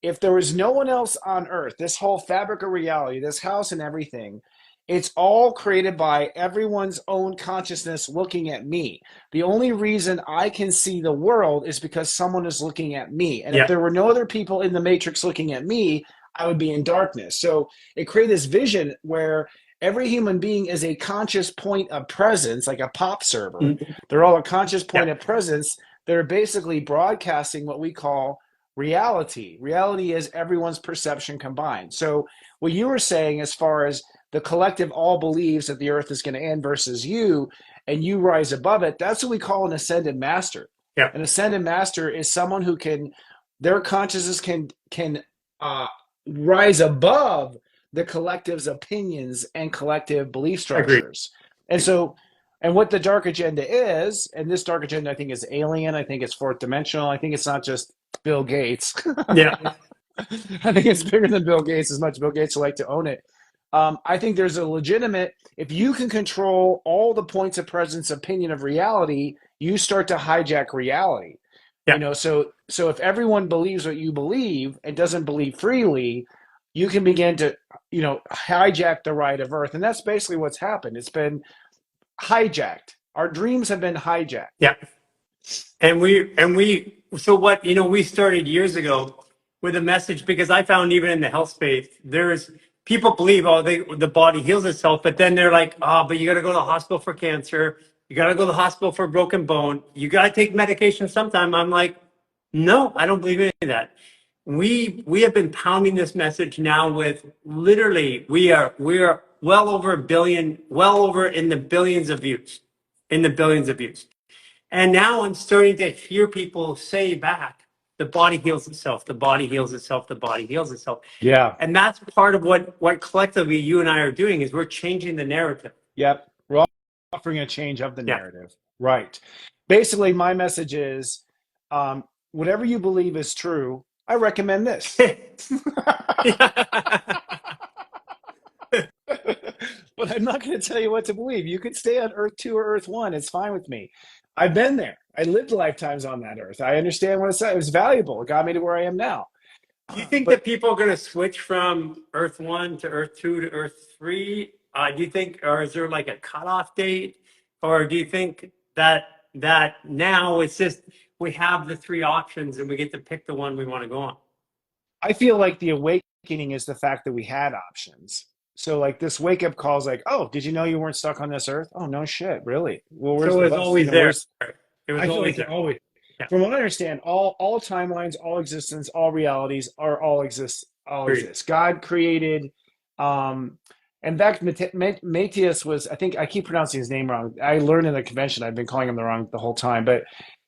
if there was no one else on Earth, this whole fabric of reality, this house and everything, it's all created by everyone's own consciousness looking at me. The only reason I can see the world is because someone is looking at me. And if yeah. there were no other people in the matrix looking at me, I would be in darkness. So it created this vision where every human being is a conscious point of presence, like a pop server. Mhm. They're all a conscious Yeah, point of presence. They're basically broadcasting what we call reality. Reality is everyone's perception combined. So what you were saying as far as the collective all believes that the earth is going to end versus you, and you rise above it, that's what we call an ascended master. yeah. An ascended master is someone who can, their consciousness can uh, rise above the collective's opinions and collective belief Agreed. structures. And so, and what the dark agenda is, and this dark agenda I think is alien, I think it's fourth dimensional, I think it's not just Bill Gates. Yeah. I think it's bigger than Bill Gates, as much as Bill Gates would like to own it. I think there's a legitimate, if you can control all the points of presence opinion of reality, you start to hijack reality. Yeah. So if everyone believes what you believe and doesn't believe freely, you can begin to, hijack the right of Earth. And that's basically what's happened. It's been hijacked. Our dreams have been hijacked. Yeah. So what, we started years ago with a message because I found even in the health space, there's people believe, the body heals itself, but then they're like, but you got to go to the hospital for cancer. You got to go to the hospital for a broken bone. You got to take medication sometime. I'm like, no, I don't believe any of that. We have been pounding this message now with literally, we are well over a billion, well over in the billions of views, in the billions of views. And now I'm starting to hear people say back, the body heals itself, the body heals itself, the body heals itself. Yeah. And that's part of what collectively you and I are doing is we're changing the narrative. Yep. We're offering a change of the Yeah. narrative. Right. Basically, my message is whatever you believe is true, I recommend this. But I'm not going to tell you what to believe. You could stay on Earth 2 or Earth 1. It's fine with me. I've been there. I lived lifetimes on that Earth. I understand what it's like. It was valuable. It got me to where I am now. Do you think But that people are going to switch from Earth 1 to Earth 2 to Earth 3? Do you think, or is there like a cutoff date? Or do you think that now it's just we have the three options and we get to pick the one we want to go on? I feel like the awakening is the fact that we had options. So like this wake up call is like, oh, did you know you weren't stuck on this Earth? Oh no shit, really? Well, where's So the it was bus? always there. Where's It was I feel always like it there. always. Yeah. From what I understand, all timelines, all existence, all realities are all exist. All Agreed. exist. God created. In fact, Matthias was. I think I keep pronouncing his name wrong. I learned in the convention. I've been calling him the wrong the whole time, but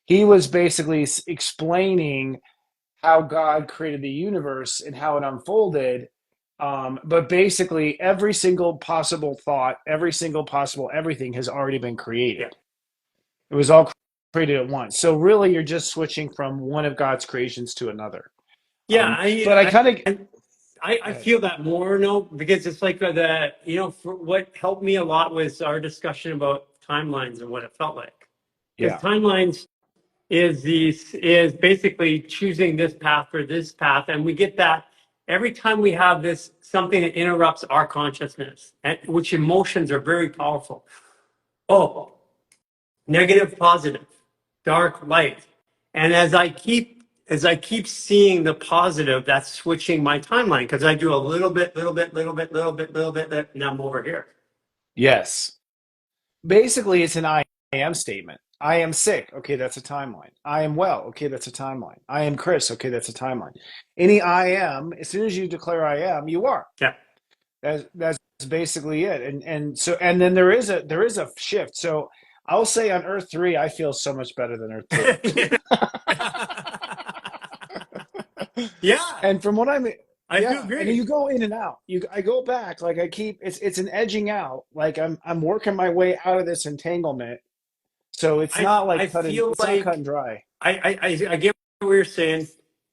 he was basically explaining how God created the universe and how it unfolded. But basically, every single possible thought, every single possible everything has already been created. Yeah. It was all created at once. So really, you're just switching from one of God's creations to another. Yeah, But I kind of I feel that more, no, because it's like for what helped me a lot was our discussion about timelines and what it felt like. Because yeah, timelines is basically choosing this path or this path, and we get that every time we have this something that interrupts our consciousness, which emotions are very powerful. Oh, negative, positive, dark, light. And as I keep seeing the positive, that's switching my timeline because I do a little bit, and I'm over here. yes. Basically, it's an I am statement. I am sick. Okay, that's a timeline. I am well. Okay, that's a timeline. I am Chris. Okay, that's a timeline. Any I am, as soon as you declare I am, you are. Yeah. That's basically it. And then there is a shift. So I'll say on Earth 3, I feel so much better than Earth 2. Yeah. And from what I do yeah, and agree. you go in and out. I go back, like I keep it's an edging out. Like I'm working my way out of this entanglement. So it's I not I like feel it's not cut like and dry. I get what you're saying.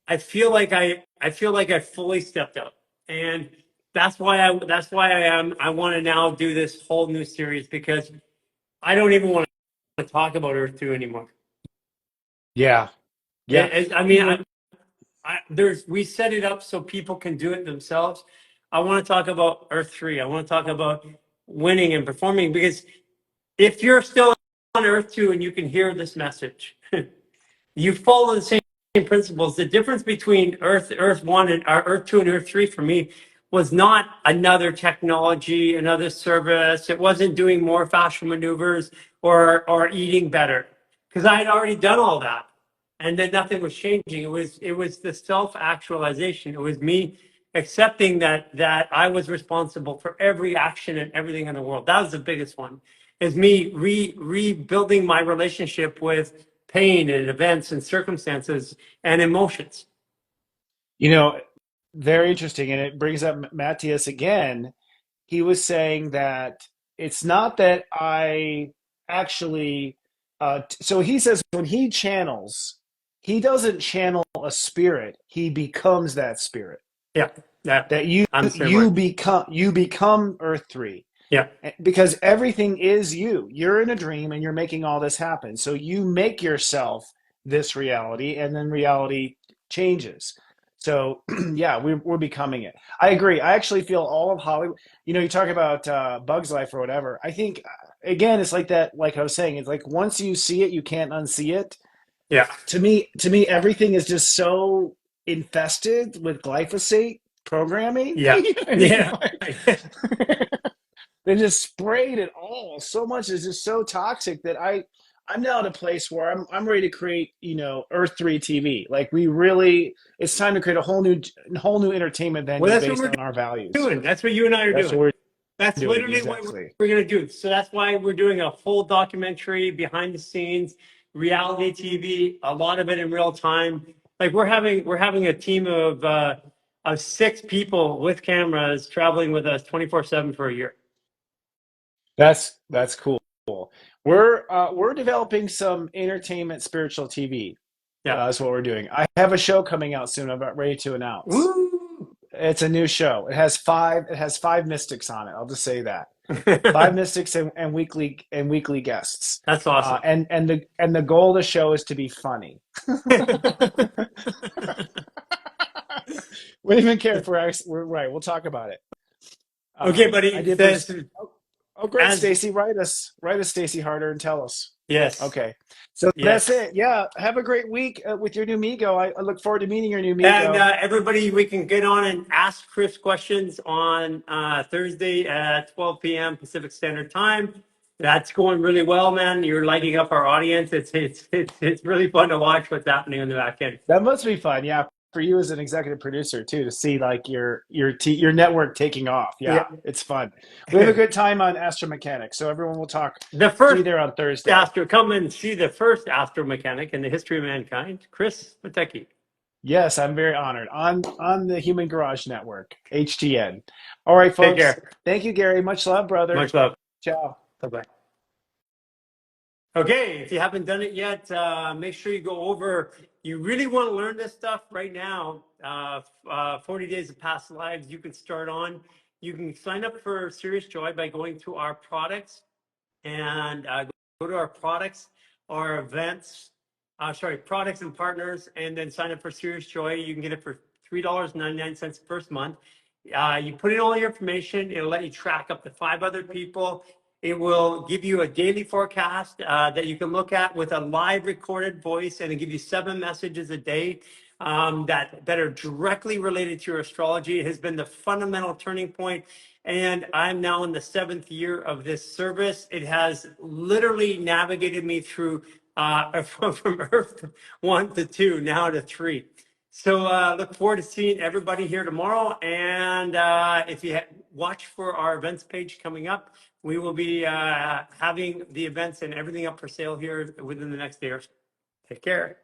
I feel like I fully stepped up, and that's why I want to now do this whole new series because I don't even want to talk about Earth 2 anymore. Yeah. Yeah. I You mean, know, we set it up so people can do it themselves. I want to talk about Earth 3. I want to talk about winning and performing because if you're still on Earth 2 and you can hear this message, you follow the same principles. The difference between Earth 1 and Earth 2 and Earth 3 for me was not another technology, another service. It wasn't doing more faster maneuvers or eating better because I had already done all that and then nothing was changing. It was the self-actualization. It was me accepting that I was responsible for every action and everything in the world. That was the biggest one. Is me rebuilding my relationship with pain and events and circumstances and emotions. you know, Very interesting. And it brings up Matthias again. He was saying that it's not that I actually, so he says when he channels, he doesn't channel a spirit, he becomes that spirit. Yeah, yeah, That you I'm the same way. you become Earth 3. Yeah, Because everything is you. You're in a dream and you're making all this happen. So you make yourself this reality, and then reality changes. So yeah, we're becoming it. I agree. I actually feel all of Hollywood. You talk about Bug's Life or whatever. I think again, it's like that. Like I was saying, it's like once you see it, you can't unsee it. yeah, To me, everything is just so infested with glyphosate programming. yeah, You know what I mean? yeah. They just sprayed it all. So much is just so toxic that I'm now at a place where I'm ready to create, Earth 3 TV. Like it's time to create a whole new entertainment Well, venue that's what based we're on our values. doing. That's what you and I are That's what doing. we're That's doing literally what exactly. we're going to do. So that's why we're doing a full documentary, behind the scenes, reality TV, a lot of it in real time. Like we're having a team of 6 people with cameras traveling with us 24/7 for a year. That's cool. We're developing some entertainment spiritual TV. Yeah. That's what we're doing. I have a show coming out soon. I'm about ready to announce. Woo! It's a new show. It has five mystics on it. I'll just say that. Five mystics and weekly guests. That's awesome. And the goal of the show is to be funny. We don't even care if we're right. We'll talk about it. Okay, I buddy. did. Oh, great, As Stacy. Write us, Stacy Harder, and tell us. yes, Okay, so that's yes. it. Yeah, have a great week with your new MeGo. I look forward to meeting your new And MeGo. everybody, we can get on and ask Chris questions on Thursday at 12 p.m. Pacific Standard Time. That's going really well, man. You're lighting up our audience. It's really fun to watch what's happening on the back end. That must be fun. Yeah, for you as an executive producer too, to see like your network taking off. Yeah. Yeah, it's fun. We have a good time on astromechanics, so everyone will talk. The See you first there on Thursday. astro, come and see the first astromechanic in the history of mankind, Chris Witecki. Yes, I'm very honored on the Human Garage Network, HTN. All right, Take folks. care. Thank you, Gary. Much love, brother. Much love. Ciao. Bye bye. Okay, if you haven't done it yet, make sure you go over. You really want to learn this stuff right now. 40 Days of Past Lives, you can start on. You can sign up for Serious Joy by going to our products and go to our products, our events, products and partners, and then sign up for Serious Joy. You can get it for $3.99 first month. You put in all your information. It'll let you track up to 5 other people. It will give you a daily forecast that you can look at with a live recorded voice, and it give you 7 messages a day that are directly related to your astrology. It has been the fundamental turning point, and I'm now in the 7th year of this service. It has literally navigated me through from Earth 1 to 2, now to 3. So look forward to seeing everybody here tomorrow. And if you watch for our events page coming up, we will be having the events and everything up for sale here within the next day or so. Take care.